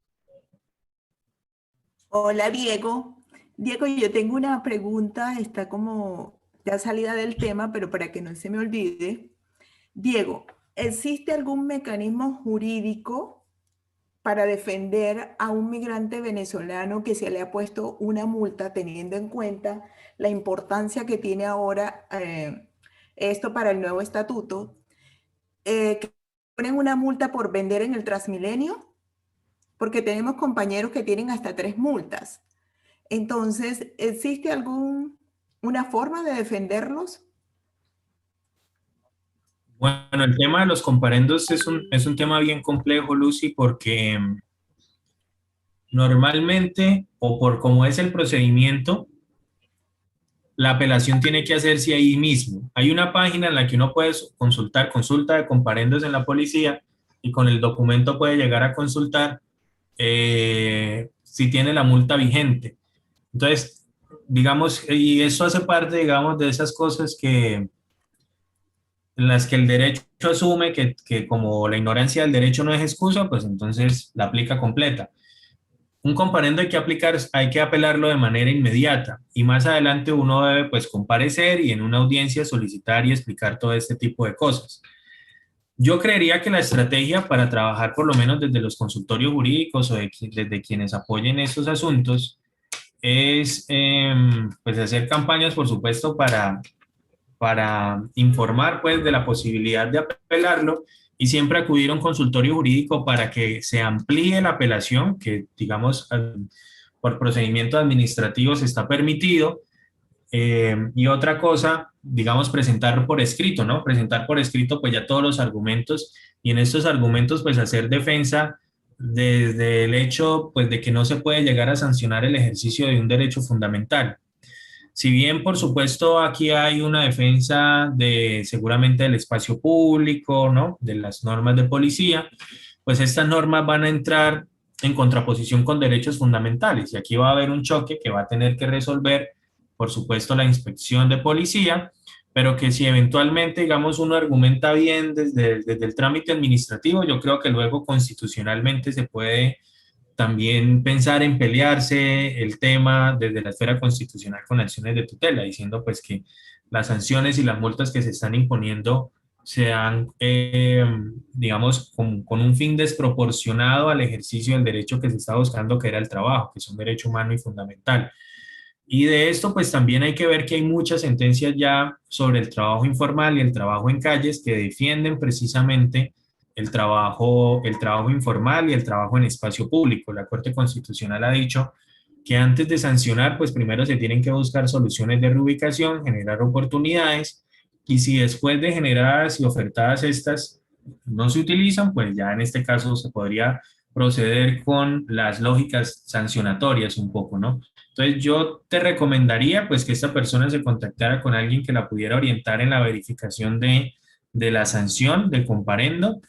Hola, Diego. Diego, yo tengo una pregunta, está como ya salida del tema, pero para que no se me olvide. Diego, ¿existe algún mecanismo jurídico para defender a un migrante venezolano que se le ha puesto una multa, teniendo en cuenta la importancia que tiene ahora esto para el nuevo estatuto, que ponen una multa por vender en el Transmilenio? Porque tenemos compañeros que tienen hasta 3 multas. Entonces, ¿existe una forma de defenderlos? Bueno, el tema de los comparendos es un tema bien complejo, Lucy, porque normalmente, o por cómo es el procedimiento, la apelación tiene que hacerse ahí mismo. Hay una página en la que uno puede consultar, consulta de comparendos en la policía, y con el documento puede llegar a consultar si tiene la multa vigente. Entonces, digamos, y eso hace parte, digamos, de esas cosas en las que el derecho asume que como la ignorancia del derecho no es excusa, pues entonces la aplica completa. Un comparendo hay que apelarlo de manera inmediata, y más adelante uno debe pues comparecer y en una audiencia solicitar y explicar todo este tipo de cosas. Yo creería que la estrategia para trabajar por lo menos desde los consultorios jurídicos o desde quienes apoyen estos asuntos es pues hacer campañas, por supuesto, para informar pues de la posibilidad de apelarlo, y siempre acudir a un consultorio jurídico para que se amplíe la apelación, que digamos por procedimiento administrativo se está permitido. Y otra cosa, digamos, presentar por escrito, ¿no? Presentar por escrito pues ya todos los argumentos, y en estos argumentos pues hacer defensa desde el hecho pues de que no se puede llegar a sancionar el ejercicio de un derecho fundamental. Si bien, por supuesto, aquí hay una defensa seguramente del espacio público, ¿no? De las normas de policía, pues estas normas van a entrar en contraposición con derechos fundamentales, y aquí va a haber un choque que va a tener que resolver, por supuesto, la inspección de policía, pero que si eventualmente, digamos, uno argumenta bien desde el trámite administrativo, yo creo que luego constitucionalmente se puede también pensar en pelearse el tema desde la esfera constitucional con acciones de tutela, diciendo pues que las sanciones y las multas que se están imponiendo sean, digamos, con un fin desproporcionado al ejercicio del derecho que se está buscando, que era el trabajo, que es un derecho humano y fundamental. Y de esto pues también hay que ver que hay muchas sentencias ya sobre el trabajo informal y el trabajo en calles que defienden precisamente el trabajo informal y el trabajo en espacio público. La Corte Constitucional ha dicho que antes de sancionar, pues primero se tienen que buscar soluciones de reubicación, generar oportunidades, y si después de generadas y ofertadas estas no se utilizan, pues ya en este caso se podría proceder con las lógicas sancionatorias un poco, ¿no? Entonces yo te recomendaría pues que esta persona se contactara con alguien que la pudiera orientar en la verificación de la sanción, del comparendo.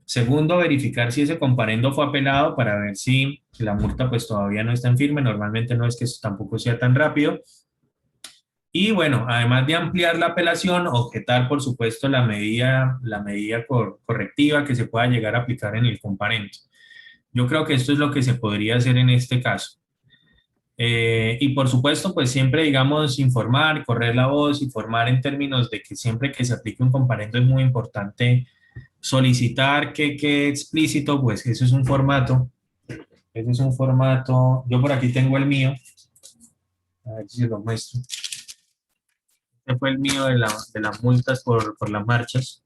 Segundo, verificar si ese comparendo fue apelado para ver si la multa pues todavía no está en firme. Normalmente no es que eso tampoco sea tan rápido. Y bueno, además de ampliar la apelación, objetar por supuesto la medida correctiva que se pueda llegar a aplicar en el comparendo. Yo creo que esto es lo que se podría hacer en este caso. Y por supuesto, pues siempre, digamos, informar, correr la voz, informar en términos de que siempre que se aplique un comparendo es muy importante solicitar que quede explícito, pues eso es un formato, yo por aquí tengo el mío, a ver si se lo muestro. Este fue el mío de las multas por las marchas.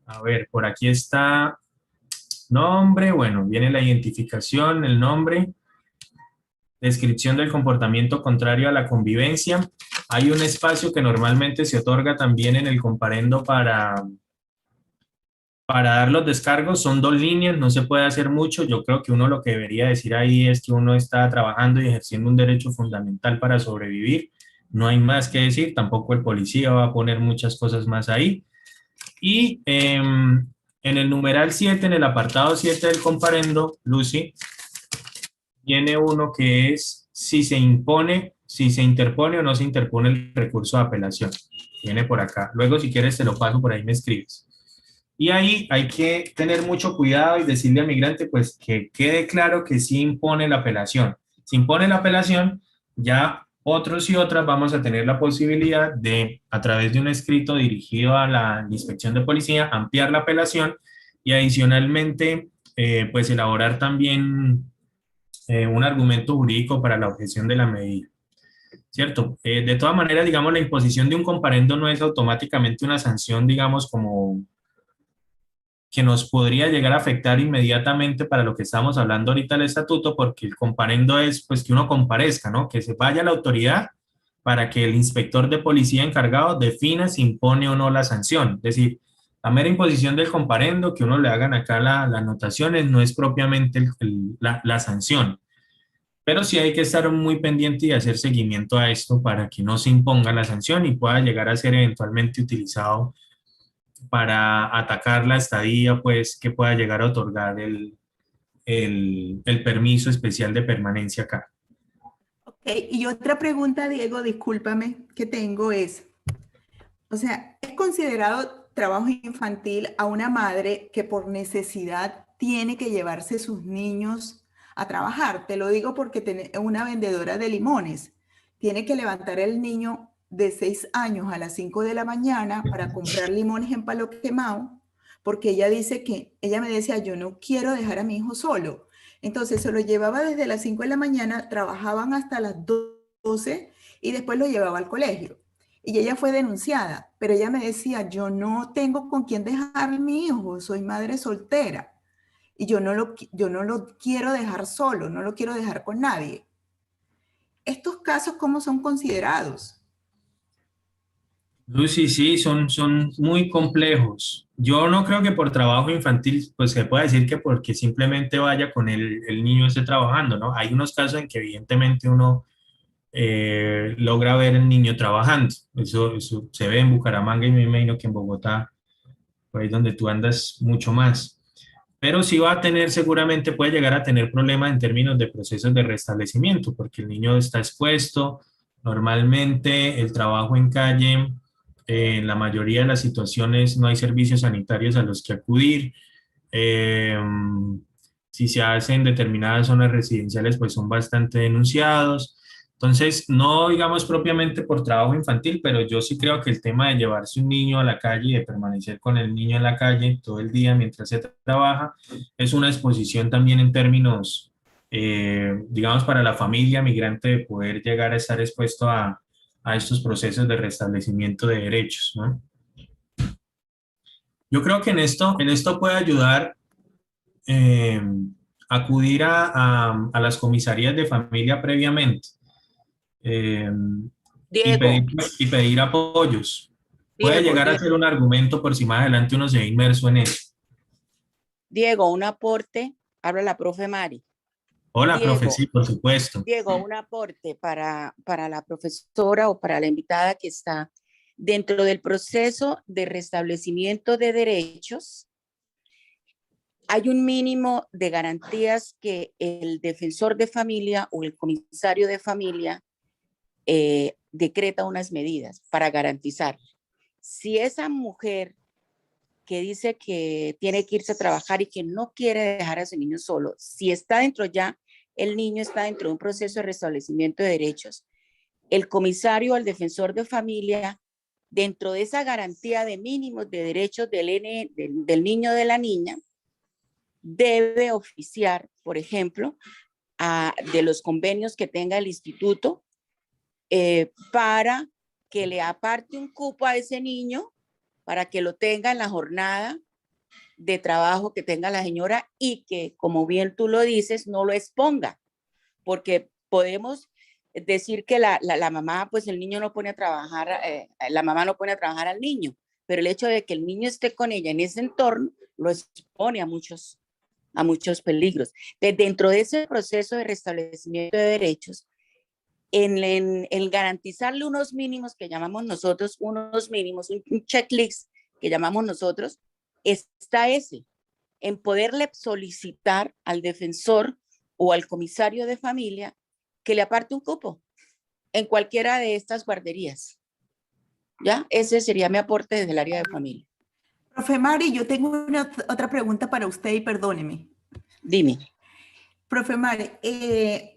A ver, por aquí está nombre, bueno, viene la identificación, el nombre, descripción del comportamiento contrario a la convivencia. Hay un espacio que normalmente se otorga también en el comparendo para dar los descargos, son 2 líneas, no se puede hacer mucho. Yo creo que uno lo que debería decir ahí es que uno está trabajando y ejerciendo un derecho fundamental para sobrevivir. No hay más que decir, tampoco el policía va a poner muchas cosas más ahí. Y en el numeral 7, en el apartado 7 del comparendo, Lucy, tiene uno que es si se interpone o no se interpone el recurso de apelación. Viene por acá. Luego, si quieres, te lo paso, por ahí me escribes. Y ahí hay que tener mucho cuidado y decirle al migrante, pues, que quede claro que sí impone la apelación. Si impone la apelación, ya otros y otras vamos a tener la posibilidad de, a través de un escrito dirigido a la inspección de policía, ampliar la apelación y adicionalmente, pues, elaborar también un argumento jurídico para la objeción de la medida, ¿cierto? De todas maneras, digamos, la imposición de un comparendo no es automáticamente una sanción, digamos, como que nos podría llegar a afectar inmediatamente para lo que estamos hablando ahorita del estatuto, porque el comparendo es, pues, que uno comparezca, ¿no? Que se vaya a la autoridad para que el inspector de policía encargado defina si impone o no la sanción. Es decir, la mera imposición del comparendo, que uno le hagan acá las anotaciones, no es propiamente la sanción. Pero sí hay que estar muy pendiente y hacer seguimiento a esto para que no se imponga la sanción y pueda llegar a ser eventualmente utilizado para atacar la estadía, pues que pueda llegar a otorgar el permiso especial de permanencia acá. Ok, y otra pregunta, Diego, discúlpame, que tengo es, o sea, ¿es considerado trabajo infantil a una madre que por necesidad tiene que llevarse sus niños a trabajar? Te lo digo porque una vendedora de limones tiene que levantar el niño de 6 años a las 5 de la mañana para comprar limones en Palo Quemado, porque ella dice que, ella me decía, yo no quiero dejar a mi hijo solo. Entonces se lo llevaba desde las 5 de la mañana, trabajaban hasta las 12 y después lo llevaba al colegio. Y ella fue denunciada, pero ella me decía, yo no tengo con quién dejar a mi hijo, soy madre soltera y yo no lo quiero dejar solo, no lo quiero dejar con nadie. ¿Estos casos cómo son considerados? Lucy, sí, son muy complejos. Yo no creo que por trabajo infantil, pues se pueda decir que porque simplemente vaya con el niño esté trabajando, ¿no? Hay unos casos en que evidentemente uno logra ver el niño trabajando. Eso se ve en Bucaramanga y me imagino que en Bogotá, por ahí donde tú andas mucho más. Pero sí va a tener, seguramente puede llegar a tener problemas en términos de procesos de restablecimiento, porque el niño está expuesto. Normalmente el trabajo en calle, en la mayoría de las situaciones no hay servicios sanitarios a los que acudir. Si se hace en determinadas zonas residenciales, pues son bastante denunciados. Entonces, no digamos propiamente por trabajo infantil, pero yo sí creo que el tema de llevarse un niño a la calle y de permanecer con el niño en la calle todo el día mientras se trabaja, es una exposición también en términos, digamos, para la familia migrante de poder llegar a estar expuesto a estos procesos de restablecimiento de derechos, ¿no? Yo creo que en esto puede ayudar eh, acudir a las comisarías de familia previamente eh, Diego, y pedir apoyos. Puede Diego, llegar a ser un argumento por si más adelante uno se ve inmerso en eso. Diego, un aporte, habla la profe Mari. Hola, profe, Diego, sí, por supuesto. Diego, un aporte para la profesora o para la invitada que está dentro del proceso de restablecimiento de derechos. Hay un mínimo de garantías que el defensor de familia o el comisario de familia decreta unas medidas para garantizar. Si esa mujer que dice que tiene que irse a trabajar y que no quiere dejar a su niño solo, si está dentro ya, el niño está dentro de un proceso de restablecimiento de derechos, el comisario o el defensor de familia, dentro de esa garantía de mínimos de derechos del niño o de la niña, debe oficiar, por ejemplo, de los convenios que tenga el instituto para que le aparte un cupo a ese niño para que lo tenga en la jornada de trabajo que tenga la señora y que, como bien tú lo dices, no lo exponga, porque podemos decir que la mamá, pues el niño no pone a trabajar, la mamá no pone a trabajar al niño, pero el hecho de que el niño esté con ella en ese entorno lo expone a muchos peligros. Dentro de ese proceso de restablecimiento de derechos, en garantizarle unos mínimos que llamamos nosotros, unos mínimos, un checklist que llamamos nosotros, está ese, en poderle solicitar al defensor o al comisario de familia que le aparte un cupo en cualquiera de estas guarderías. ¿Ya? Ese sería mi aporte desde el área de familia. Profe Mari, yo tengo otra pregunta para usted y perdóneme. Dime. Profe Mari,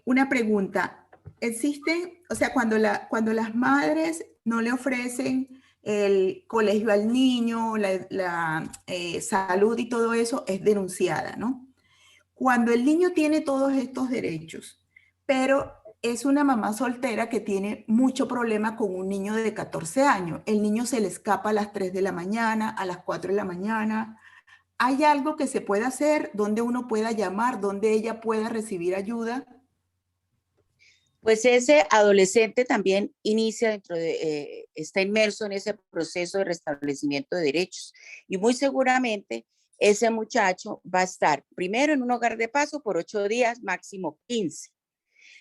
una pregunta. Existen, o sea, cuando las madres no le ofrecen el colegio al niño, la salud y todo eso, es denunciada, ¿no? Cuando el niño tiene todos estos derechos, pero es una mamá soltera que tiene mucho problema con un niño de 14 años. El niño se le escapa a las 3 de la mañana, a las 4 de la mañana. ¿Hay algo que se pueda hacer donde uno pueda llamar, donde ella pueda recibir ayuda? Pues ese adolescente también está inmerso en ese proceso de restablecimiento de derechos y muy seguramente ese muchacho va a estar primero en un hogar de paso por 8 días, máximo 15.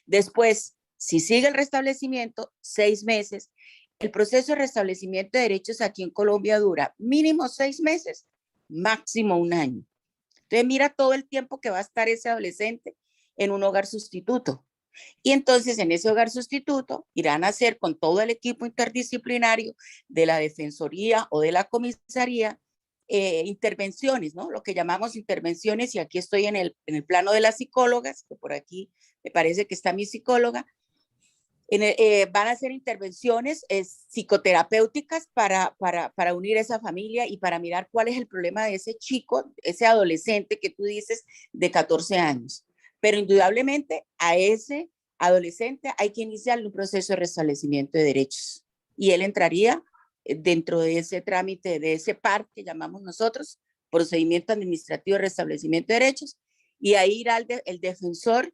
Después, si sigue el restablecimiento, 6 meses. El proceso de restablecimiento de derechos aquí en Colombia dura mínimo 6 meses, máximo 1 año. Entonces mira todo el tiempo que va a estar ese adolescente en un hogar sustituto. Y entonces en ese hogar sustituto irán a hacer con todo el equipo interdisciplinario de la defensoría o de la comisaría intervenciones, ¿no? Lo que llamamos intervenciones, y aquí estoy en el plano de las psicólogas, que por aquí me parece que está mi psicóloga, van a hacer intervenciones psicoterapéuticas para unir a esa familia y para mirar cuál es el problema de ese chico, ese adolescente que tú dices de 14 años. Pero indudablemente a ese adolescente hay que iniciarle un proceso de restablecimiento de derechos y él entraría dentro de ese trámite, de ese PAR que llamamos nosotros, procedimiento administrativo de restablecimiento de derechos, y ahí irá el defensor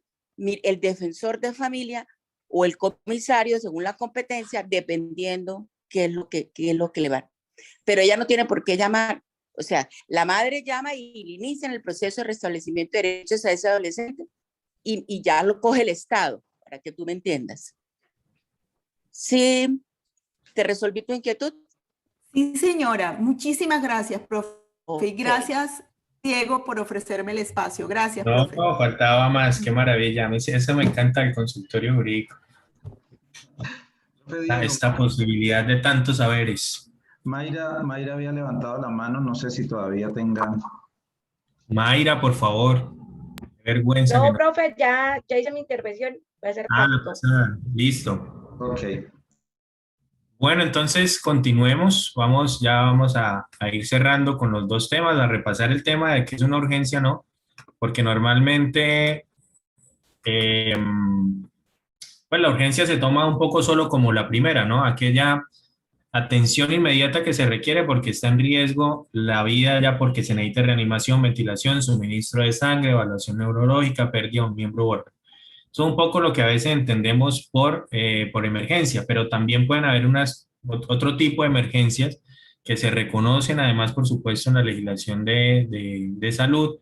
de familia o el comisario según la competencia, dependiendo qué es lo que le va. Pero ella no tiene por qué llamar. O sea, la madre llama y inicia en el proceso de restablecimiento de derechos a ese adolescente y ya lo coge el Estado, para que tú me entiendas. ¿Sí te resolví tu inquietud? Sí, señora. Muchísimas gracias, profe. Okay. Gracias, Diego, por ofrecerme el espacio. Gracias, No, profe. no, faltaba más. Qué maravilla. A mí sí, eso me encanta el consultorio jurídico. Esta posibilidad de tantos saberes. Mayra había levantado la mano, no sé si todavía tenga. Mayra, por favor. Qué vergüenza. No, profe, ya hice mi intervención. Voy a hacer no pasa nada. Listo. Ok. Bueno, entonces continuemos. Ya vamos a ir cerrando con los dos temas, a repasar el tema de que es una urgencia, ¿no? Porque normalmente pues la urgencia se toma un poco solo como la primera, ¿no? Aquella atención inmediata que se requiere porque está en riesgo la vida, ya porque se necesita reanimación, ventilación, suministro de sangre, evaluación neurológica, pérdida de un miembro u órgano. Eso es un poco lo que a veces entendemos por emergencia, pero también pueden haber otro tipo de emergencias que se reconocen además, por supuesto, en la legislación de salud,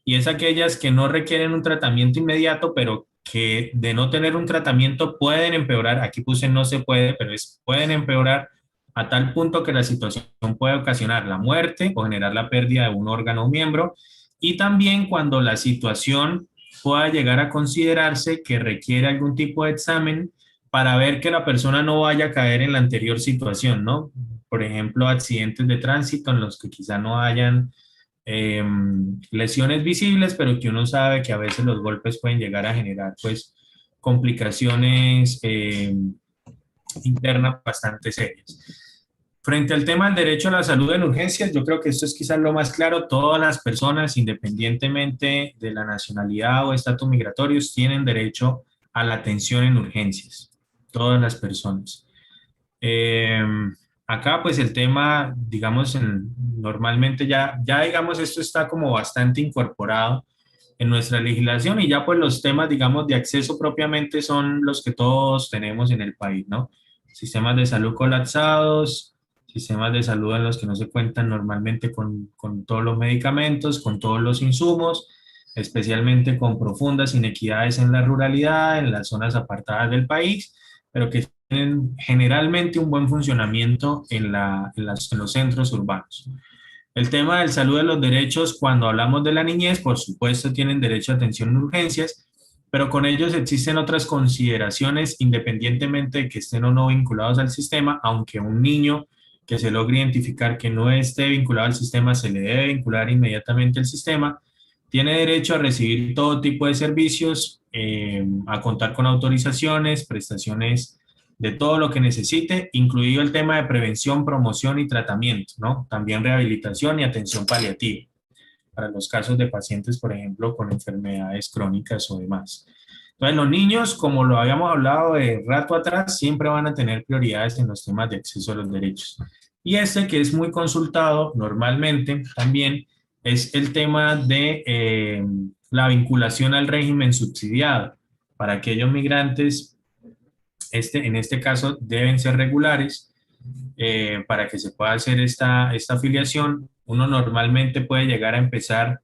y es aquellas que no requieren un tratamiento inmediato, pero que de no tener un tratamiento pueden empeorar, aquí puse no se puede, pero pueden empeorar a tal punto que la situación puede ocasionar la muerte o generar la pérdida de un órgano o miembro, y también cuando la situación pueda llegar a considerarse que requiere algún tipo de examen para ver que la persona no vaya a caer en la anterior situación, ¿no? Por ejemplo, accidentes de tránsito en los que quizá no hayan lesiones visibles, pero que uno sabe que a veces los golpes pueden llegar a generar, pues, complicaciones internas bastante serias. Frente al tema del derecho a la salud en urgencias, yo creo que esto es quizás lo más claro. Todas las personas, independientemente de la nacionalidad o estatus migratorios, tienen derecho a la atención en urgencias. Todas las personas. Acá, pues el tema, digamos, normalmente ya digamos, esto está como bastante incorporado en nuestra legislación, y ya pues los temas, digamos, de acceso propiamente son los que todos tenemos en el país, ¿no? Sistemas de salud colapsados, sistemas de salud en los que no se cuentan normalmente con todos los medicamentos, con todos los insumos, especialmente con profundas inequidades en la ruralidad, en las zonas apartadas del país, pero que tienen generalmente un buen funcionamiento en los centros urbanos. El tema del salud de los derechos, cuando hablamos de la niñez, por supuesto tienen derecho a atención en urgencias, pero con ellos existen otras consideraciones independientemente de que estén o no vinculados al sistema, aunque un niño que se logre identificar que no esté vinculado al sistema, se le debe vincular inmediatamente al sistema, tiene derecho a recibir todo tipo de servicios, a contar con autorizaciones, prestaciones de todo lo que necesite, incluido el tema de prevención, promoción y tratamiento, ¿no? También rehabilitación y atención paliativa para los casos de pacientes, por ejemplo, con enfermedades crónicas o demás. Entonces, los niños, como lo habíamos hablado de rato atrás, siempre van a tener prioridades en los temas de acceso a los derechos. Y este que es muy consultado normalmente también es el tema de la vinculación al régimen subsidiado. Para aquellos migrantes, en este caso deben ser regulares para que se pueda hacer esta afiliación. Uno normalmente puede llegar a empezar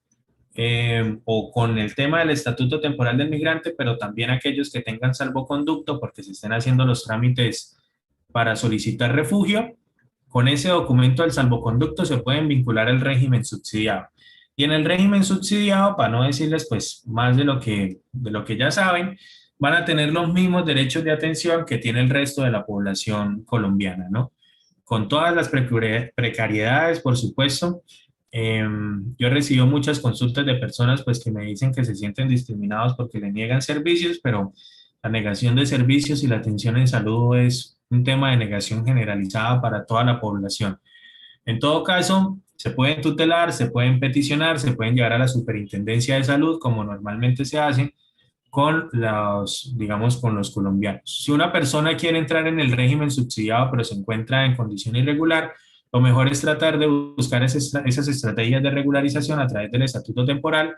o con el tema del estatuto temporal del migrante, pero también aquellos que tengan salvoconducto porque se estén haciendo los trámites para solicitar refugio. Con ese documento del salvoconducto se pueden vincular al régimen subsidiado. Y en el régimen subsidiado, para no decirles pues más de lo que ya saben, van a tener los mismos derechos de atención que tiene el resto de la población colombiana, ¿no? Con todas las precariedades, por supuesto. Yo he recibido muchas consultas de personas pues que me dicen que se sienten discriminados porque le niegan servicios, pero la negación de servicios y la atención en salud es un tema de negación generalizada para toda la población. En todo caso, se pueden tutelar, se pueden peticionar, se pueden llevar a la Superintendencia de Salud, como normalmente se hace, con con los colombianos. Si una persona quiere entrar en el régimen subsidiado, pero se encuentra en condición irregular, lo mejor es tratar de buscar esas estrategias de regularización a través del estatuto temporal.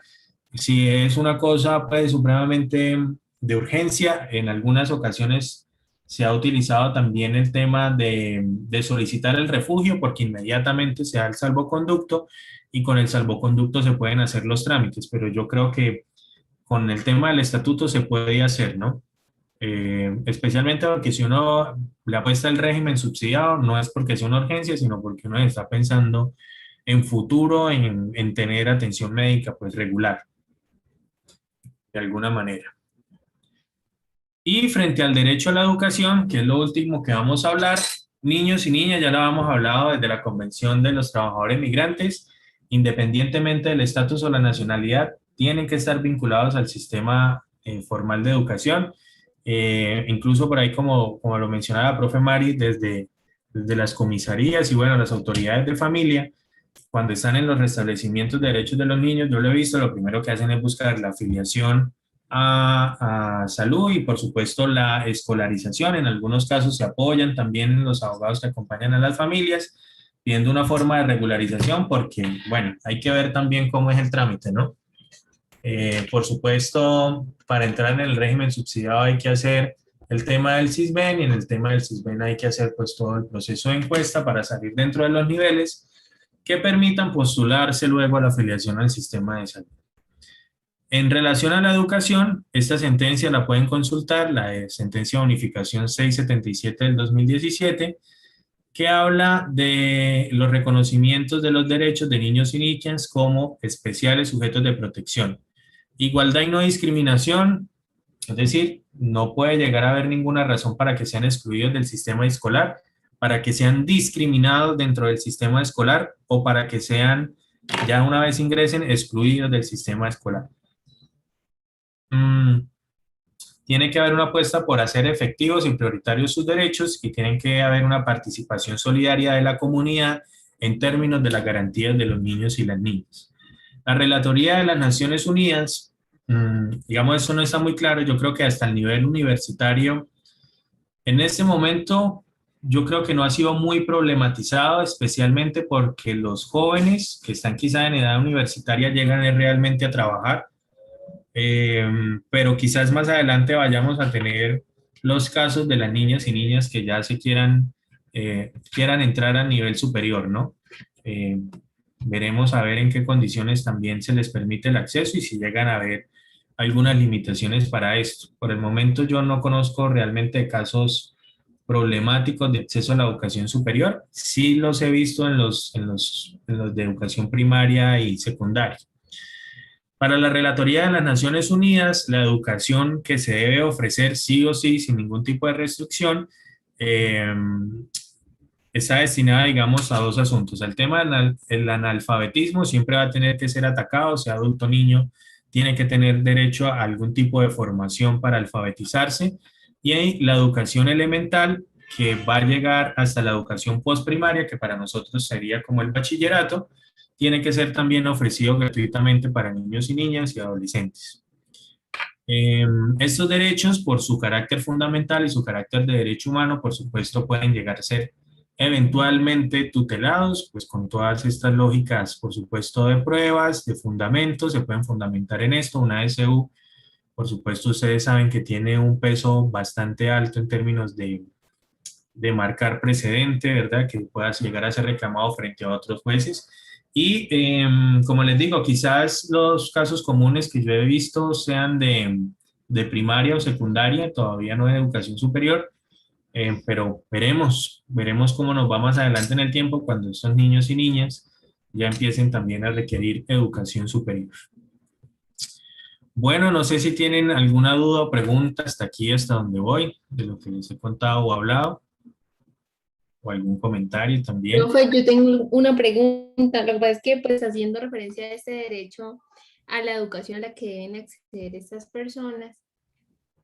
Si es una cosa pues, supremamente de urgencia, en algunas ocasiones se ha utilizado también el tema de solicitar el refugio, porque inmediatamente se da el salvoconducto y con el salvoconducto se pueden hacer los trámites, pero yo creo que con el tema del estatuto se puede hacer, ¿no? Especialmente porque si uno le apuesta el régimen subsidiado, no es porque sea una urgencia, sino porque uno está pensando en futuro, en tener atención médica pues regular, de alguna manera. Y frente al derecho a la educación, que es lo último que vamos a hablar, niños y niñas, ya lo habíamos hablado desde la Convención de los Trabajadores Migrantes, independientemente del estatus o la nacionalidad, tienen que estar vinculados al sistema formal de educación. Incluso por ahí, como lo mencionaba la profe Mari, desde las comisarías y bueno, las autoridades de familia, cuando están en los restablecimientos de derechos de los niños, yo lo he visto, lo primero que hacen es buscar la afiliación a salud y por supuesto la escolarización. En algunos casos se apoyan también los abogados que acompañan a las familias pidiendo una forma de regularización porque, bueno, hay que ver también cómo es el trámite, ¿no? Por supuesto, para entrar en el régimen subsidiado hay que hacer el tema del SISBEN y en el tema del SISBEN hay que hacer pues todo el proceso de encuesta para salir dentro de los niveles que permitan postularse luego a la afiliación al sistema de salud. En relación a la educación, esta sentencia la pueden consultar, la sentencia de unificación 677 del 2017, que habla de los reconocimientos de los derechos de niños y niñas como especiales sujetos de protección. Igualdad y no discriminación, es decir, no puede llegar a haber ninguna razón para que sean excluidos del sistema escolar, para que sean discriminados dentro del sistema escolar o para que sean, ya una vez ingresen, excluidos del sistema escolar. Tiene que haber una apuesta por hacer efectivos y prioritarios sus derechos y tiene que haber una participación solidaria de la comunidad en términos de las garantías de los niños y las niñas. La Relatoría de las Naciones Unidas, digamos, eso no está muy claro. Yo creo que hasta el nivel universitario, en este momento, yo creo que no ha sido muy problematizado, especialmente porque los jóvenes que están quizá en edad universitaria llegan realmente a trabajar. Pero quizás más adelante vayamos a tener los casos de las niñas y niñas que ya se quieran entrar a nivel superior, ¿no? Veremos a ver en qué condiciones también se les permite el acceso y si llegan a haber algunas limitaciones para esto. Por el momento yo no conozco realmente casos problemáticos de acceso a la educación superior. Sí los he visto en los de educación primaria y secundaria. Para la Relatoría de las Naciones Unidas, la educación que se debe ofrecer sí o sí, sin ningún tipo de restricción, está destinada, digamos, a dos asuntos. El tema del analfabetismo siempre va a tener que ser atacado, sea adulto o niño, tiene que tener derecho a algún tipo de formación para alfabetizarse. Y hay la educación elemental, que va a llegar hasta la educación postprimaria, que para nosotros sería como el bachillerato, tiene que ser también ofrecido gratuitamente para niños y niñas y adolescentes. Estos derechos, por su carácter fundamental y su carácter de derecho humano, por supuesto, pueden llegar a ser eventualmente tutelados, pues con todas estas lógicas, por supuesto, de pruebas, de fundamentos, se pueden fundamentar en esto. Una ASU, por supuesto, ustedes saben que tiene un peso bastante alto en términos de marcar precedente, ¿verdad? Que pueda llegar a ser reclamado frente a otros jueces. Y como les digo, quizás los casos comunes que yo he visto sean de primaria o secundaria, todavía no de educación superior, pero veremos cómo nos va más adelante en el tiempo cuando estos niños y niñas ya empiecen también a requerir educación superior. Bueno, no sé si tienen alguna duda o pregunta hasta aquí, hasta donde voy, de lo que les he contado o hablado. O algún comentario también. Profe, yo tengo una pregunta. Lo que pasa es que, pues, haciendo referencia a este derecho a la educación a la que deben acceder estas personas,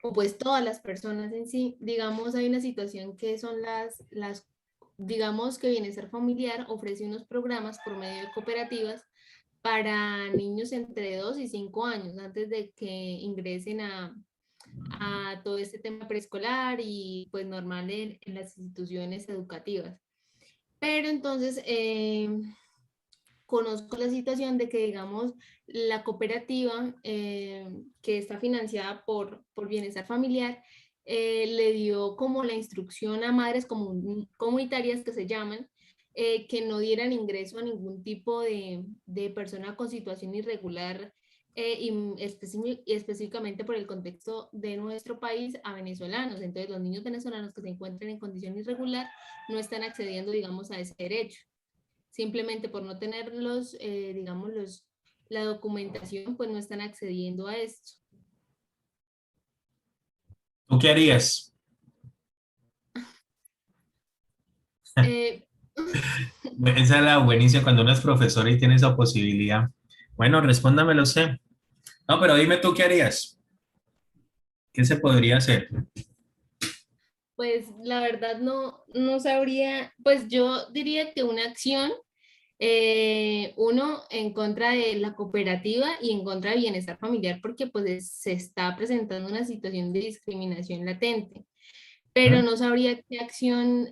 o pues todas las personas en sí, digamos, hay una situación que son digamos que Bienestar Familiar ofrece unos programas por medio de cooperativas para niños entre 2 y 5 años, antes de que ingresen a todo este tema preescolar y pues normal en las instituciones educativas. Pero entonces conozco la situación de que, digamos, la cooperativa que está financiada por Bienestar Familiar le dio como la instrucción a madres comunitarias que se llaman, que no dieran ingreso a ningún tipo de persona con situación irregular, y específicamente por el contexto de nuestro país, a venezolanos. Entonces los niños venezolanos que se encuentren en condición irregular no están accediendo, digamos, a ese derecho. Simplemente por no tener digamos, la documentación, pues no están accediendo a esto. ¿Tú qué harías? Esa es la buenísima cuando uno es profesor y tiene esa posibilidad. Bueno, respóndamelo usted. No, pero dime tú qué harías. ¿Qué se podría hacer? Pues la verdad no sabría, pues yo diría que una acción Uno, en contra de la cooperativa y en contra de bienestar familiar, porque pues se está presentando una situación de discriminación latente, pero no sabría qué acción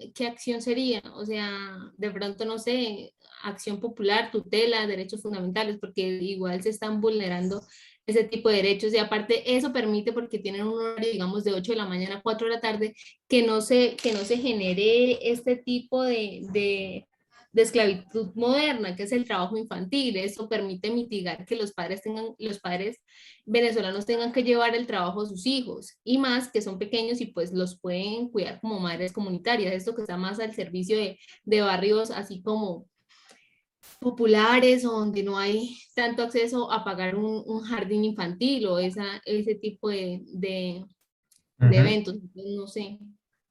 sería. O sea, de pronto, no sé, acción popular, tutela, derechos fundamentales, porque igual se están vulnerando ese tipo de derechos, y aparte eso permite, porque tienen un horario, digamos, de 8 de la mañana a 4 de la tarde, que no se genere este tipo de esclavitud moderna, que es el trabajo infantil. Eso permite mitigar que los padres venezolanos tengan que llevar el trabajo a sus hijos, y más que son pequeños y pues los pueden cuidar como madres comunitarias. Esto que está más al servicio de barrios así como populares, donde no hay tanto acceso a pagar un jardín infantil o ese tipo de eventos. Entonces, no sé.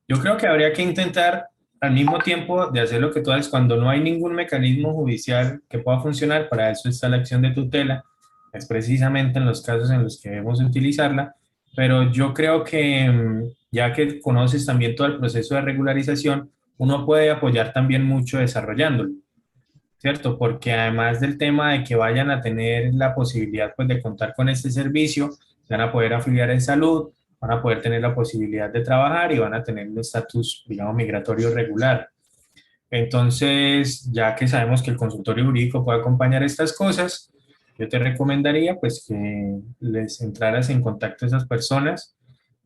Yo creo que habría que intentar al mismo tiempo de hacer lo que tú haces cuando no hay ningún mecanismo judicial que pueda funcionar. Para eso está la acción de tutela, es precisamente en los casos en los que debemos utilizarla, pero yo creo que ya que conoces también todo el proceso de regularización, uno puede apoyar también mucho desarrollándolo, ¿cierto? Porque además del tema de que vayan a tener la posibilidad pues, de contar con este servicio, van a poder afiliar en salud, van a poder tener la posibilidad de trabajar y van a tener un estatus, digamos, migratorio regular. Entonces, ya que sabemos que el consultorio jurídico puede acompañar estas cosas, yo te recomendaría pues que les entraras en contacto a esas personas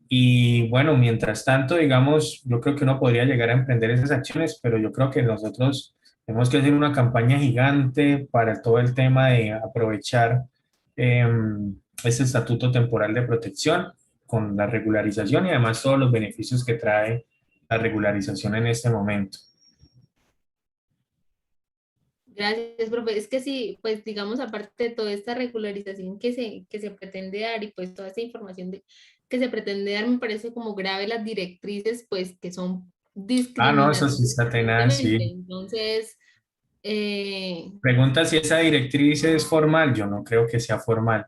y bueno, mientras tanto, digamos, yo creo que uno podría llegar a emprender esas acciones, pero yo creo que nosotros tenemos que hacer una campaña gigante para todo el tema de aprovechar este estatuto temporal de protección con la regularización y además todos los beneficios que trae la regularización en este momento. Gracias, profe. Es que sí, pues digamos, aparte de toda esta regularización que se pretende dar, y pues toda esta información que se pretende dar, me parece como grave las directrices, pues que son Ah, no, eso sí discriminatorias. está tenaz, sí. Entonces, Pregunta si esa directriz es formal. Yo no creo que sea formal.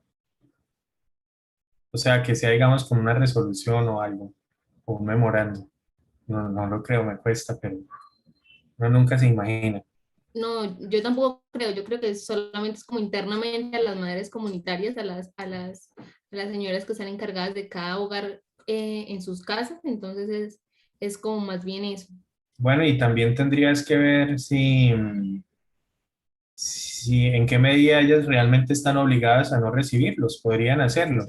O sea, que sea, digamos, como una resolución o algo, o un memorando. No, no lo creo, me cuesta, pero uno nunca se imagina. no, yo tampoco creo. Yo creo que solamente es como internamente a las madres comunitarias, a las señoras que están encargadas de cada hogar en sus casas. Entonces es como más bien eso. Bueno, y también tendrías que ver si en qué medida ellas realmente están obligadas a no recibirlos. Podrían hacerlo.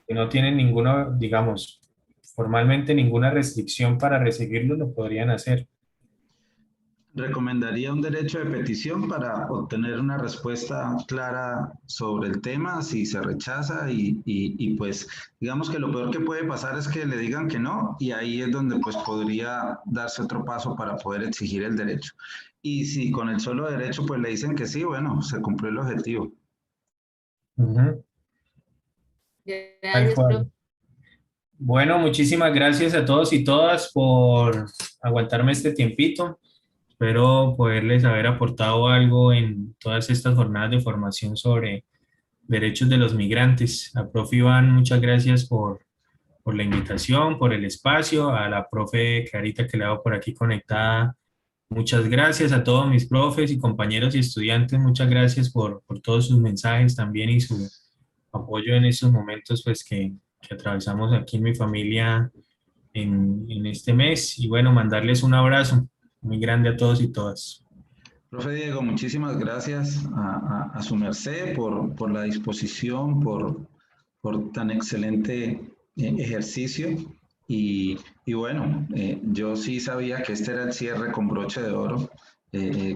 Si no tienen ninguna, digamos, formalmente ninguna restricción para recibirlos, lo podrían hacer. Recomendaría un derecho de petición para obtener una respuesta clara sobre el tema, si se rechaza y pues digamos que lo peor que puede pasar es que le digan que no y ahí es donde pues podría darse otro paso para poder exigir el derecho. Y si con el solo derecho pues le dicen que sí, bueno, se cumplió el objetivo. Tal Gracias, cual. profe. Bueno, muchísimas gracias a todos y todas por aguantarme este tiempito. Espero poderles haber aportado algo en todas estas jornadas de formación sobre derechos de los migrantes. A profe Iván, muchas gracias por la invitación, por el espacio. A la profe Clarita que le hago por aquí conectada, muchas gracias. A todos mis profes y compañeros y estudiantes, muchas gracias por todos sus mensajes también y su apoyo en estos momentos pues, que atravesamos aquí en mi familia en este mes. Y bueno, mandarles un abrazo muy grande a todos y todas. Profe Diego, muchísimas gracias a su merced por la disposición, por tan excelente ejercicio. Y bueno, yo sí sabía que este era el cierre con broche de oro,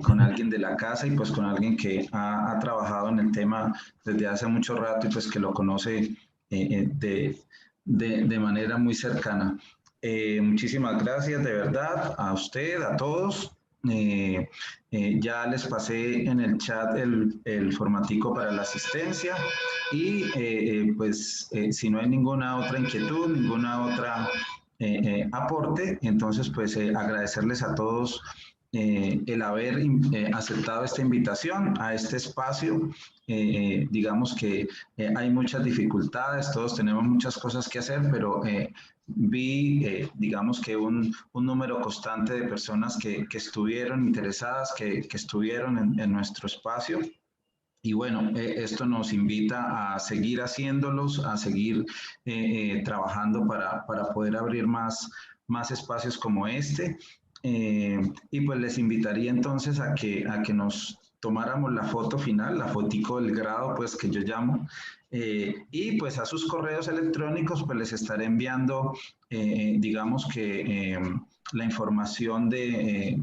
con alguien de la casa y pues con alguien que ha trabajado en el tema desde hace mucho rato y pues que lo conoce de manera muy cercana. Muchísimas gracias de verdad a usted, a todos. Ya les pasé en el chat el formatico para la asistencia y pues si no hay ninguna otra inquietud, ninguna otra aporte, entonces pues agradecerles a todos el haber aceptado esta invitación a este espacio. Digamos que hay muchas dificultades, todos tenemos muchas cosas que hacer, pero vi, digamos que un número constante de personas que estuvieron interesadas, que estuvieron en nuestro espacio. Y bueno, esto nos invita a seguir haciéndolos, a seguir trabajando para poder abrir más espacios como este. Y pues les invitaría entonces a que nos tomáramos la foto final, la fotico del grado, pues que yo llamo, y pues a sus correos electrónicos pues les estaré enviando, digamos que la información de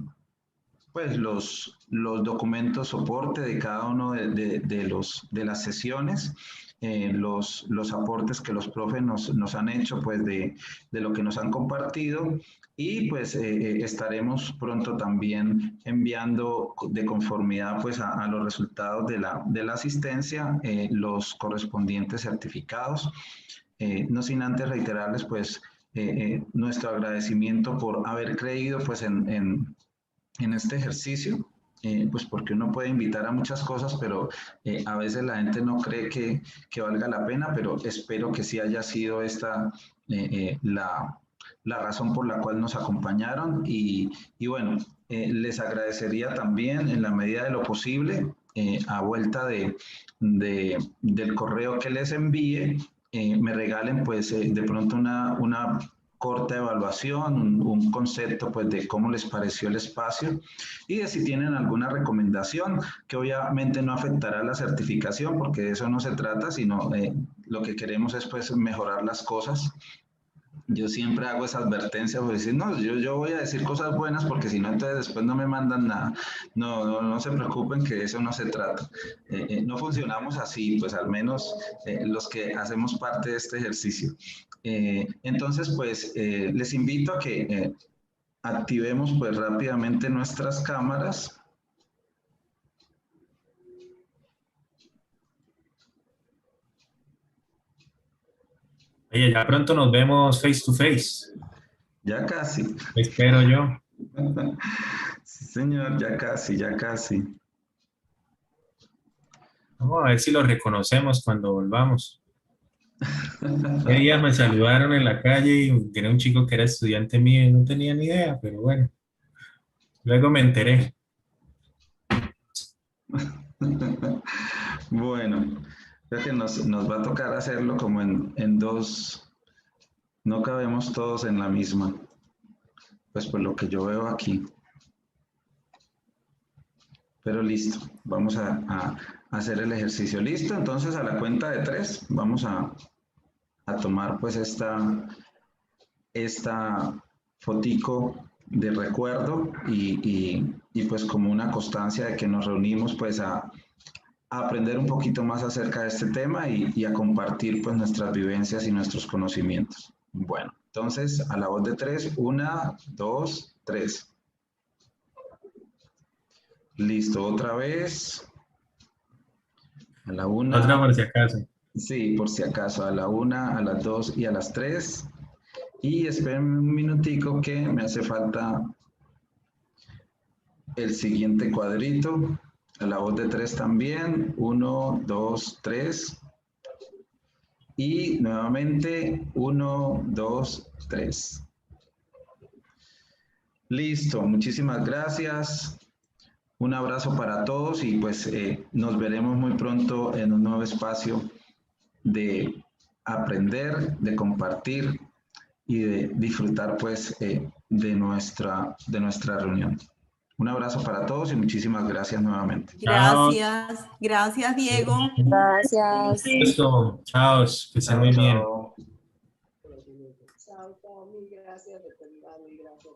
pues los documentos soporte de cada uno de las sesiones, los aportes que los profes nos han hecho, pues de lo que nos han compartido, y pues estaremos pronto también enviando de conformidad pues a los resultados de la asistencia los correspondientes certificados. No sin antes reiterarles pues nuestro agradecimiento por haber creído pues en este ejercicio, pues porque uno puede invitar a muchas cosas, pero a veces la gente no cree que valga la pena, pero espero que sí haya sido esta la razón por la cual nos acompañaron, y bueno, les agradecería también en la medida de lo posible, a vuelta del correo que les envíe, me regalen pues de pronto una corta evaluación, un concepto pues de cómo les pareció el espacio, y de si tienen alguna recomendación, que obviamente no afectará la certificación, porque de eso no se trata, sino lo que queremos es pues mejorar las cosas. Yo siempre hago esa advertencia, porque decir, no, yo voy a decir cosas buenas, porque si no, entonces después no me mandan nada. No se preocupen, que de eso no se trata. No funcionamos así, pues al menos los que hacemos parte de este ejercicio. Entonces, pues les invito a que activemos pues rápidamente nuestras cámaras. Oye, ya pronto nos vemos face to face. Ya casi. Espero yo. Sí, señor, ya casi, ya casi. Vamos a ver si lo reconocemos cuando volvamos. Ese día me saludaron en la calle y era un chico que era estudiante mío y no tenía ni idea, pero bueno. Luego me enteré. Bueno, creo que nos va a tocar hacerlo como en dos. No cabemos todos en la misma. Pues por lo que yo veo aquí. Pero listo, vamos a hacer el ejercicio. Listo, entonces a la cuenta de 3 vamos a tomar pues esta fotico de recuerdo, y pues como una constancia de que nos reunimos pues a aprender un poquito más acerca de este tema y a compartir pues nuestras vivencias y nuestros conocimientos. Bueno, entonces a la voz de 3, 1, 2, 3. Listo, otra vez. A la 1. Otra por si acaso. Sí, por si acaso. A la 1, a las 2 y a las 3. Y esperen un minutico que me hace falta el siguiente cuadrito. A la voz de 3 también. 1, 2, 3. Y nuevamente 1, 2, 3. Listo, muchísimas gracias. Un abrazo para todos y pues nos veremos muy pronto en un nuevo espacio de aprender, de compartir y de disfrutar pues de nuestra reunión. Un abrazo para todos y muchísimas gracias nuevamente. Gracias, gracias Diego. Gracias. Listo. Chao, que estén muy bien. Chao. Chao, mil gracias, de verdad, mil gracias.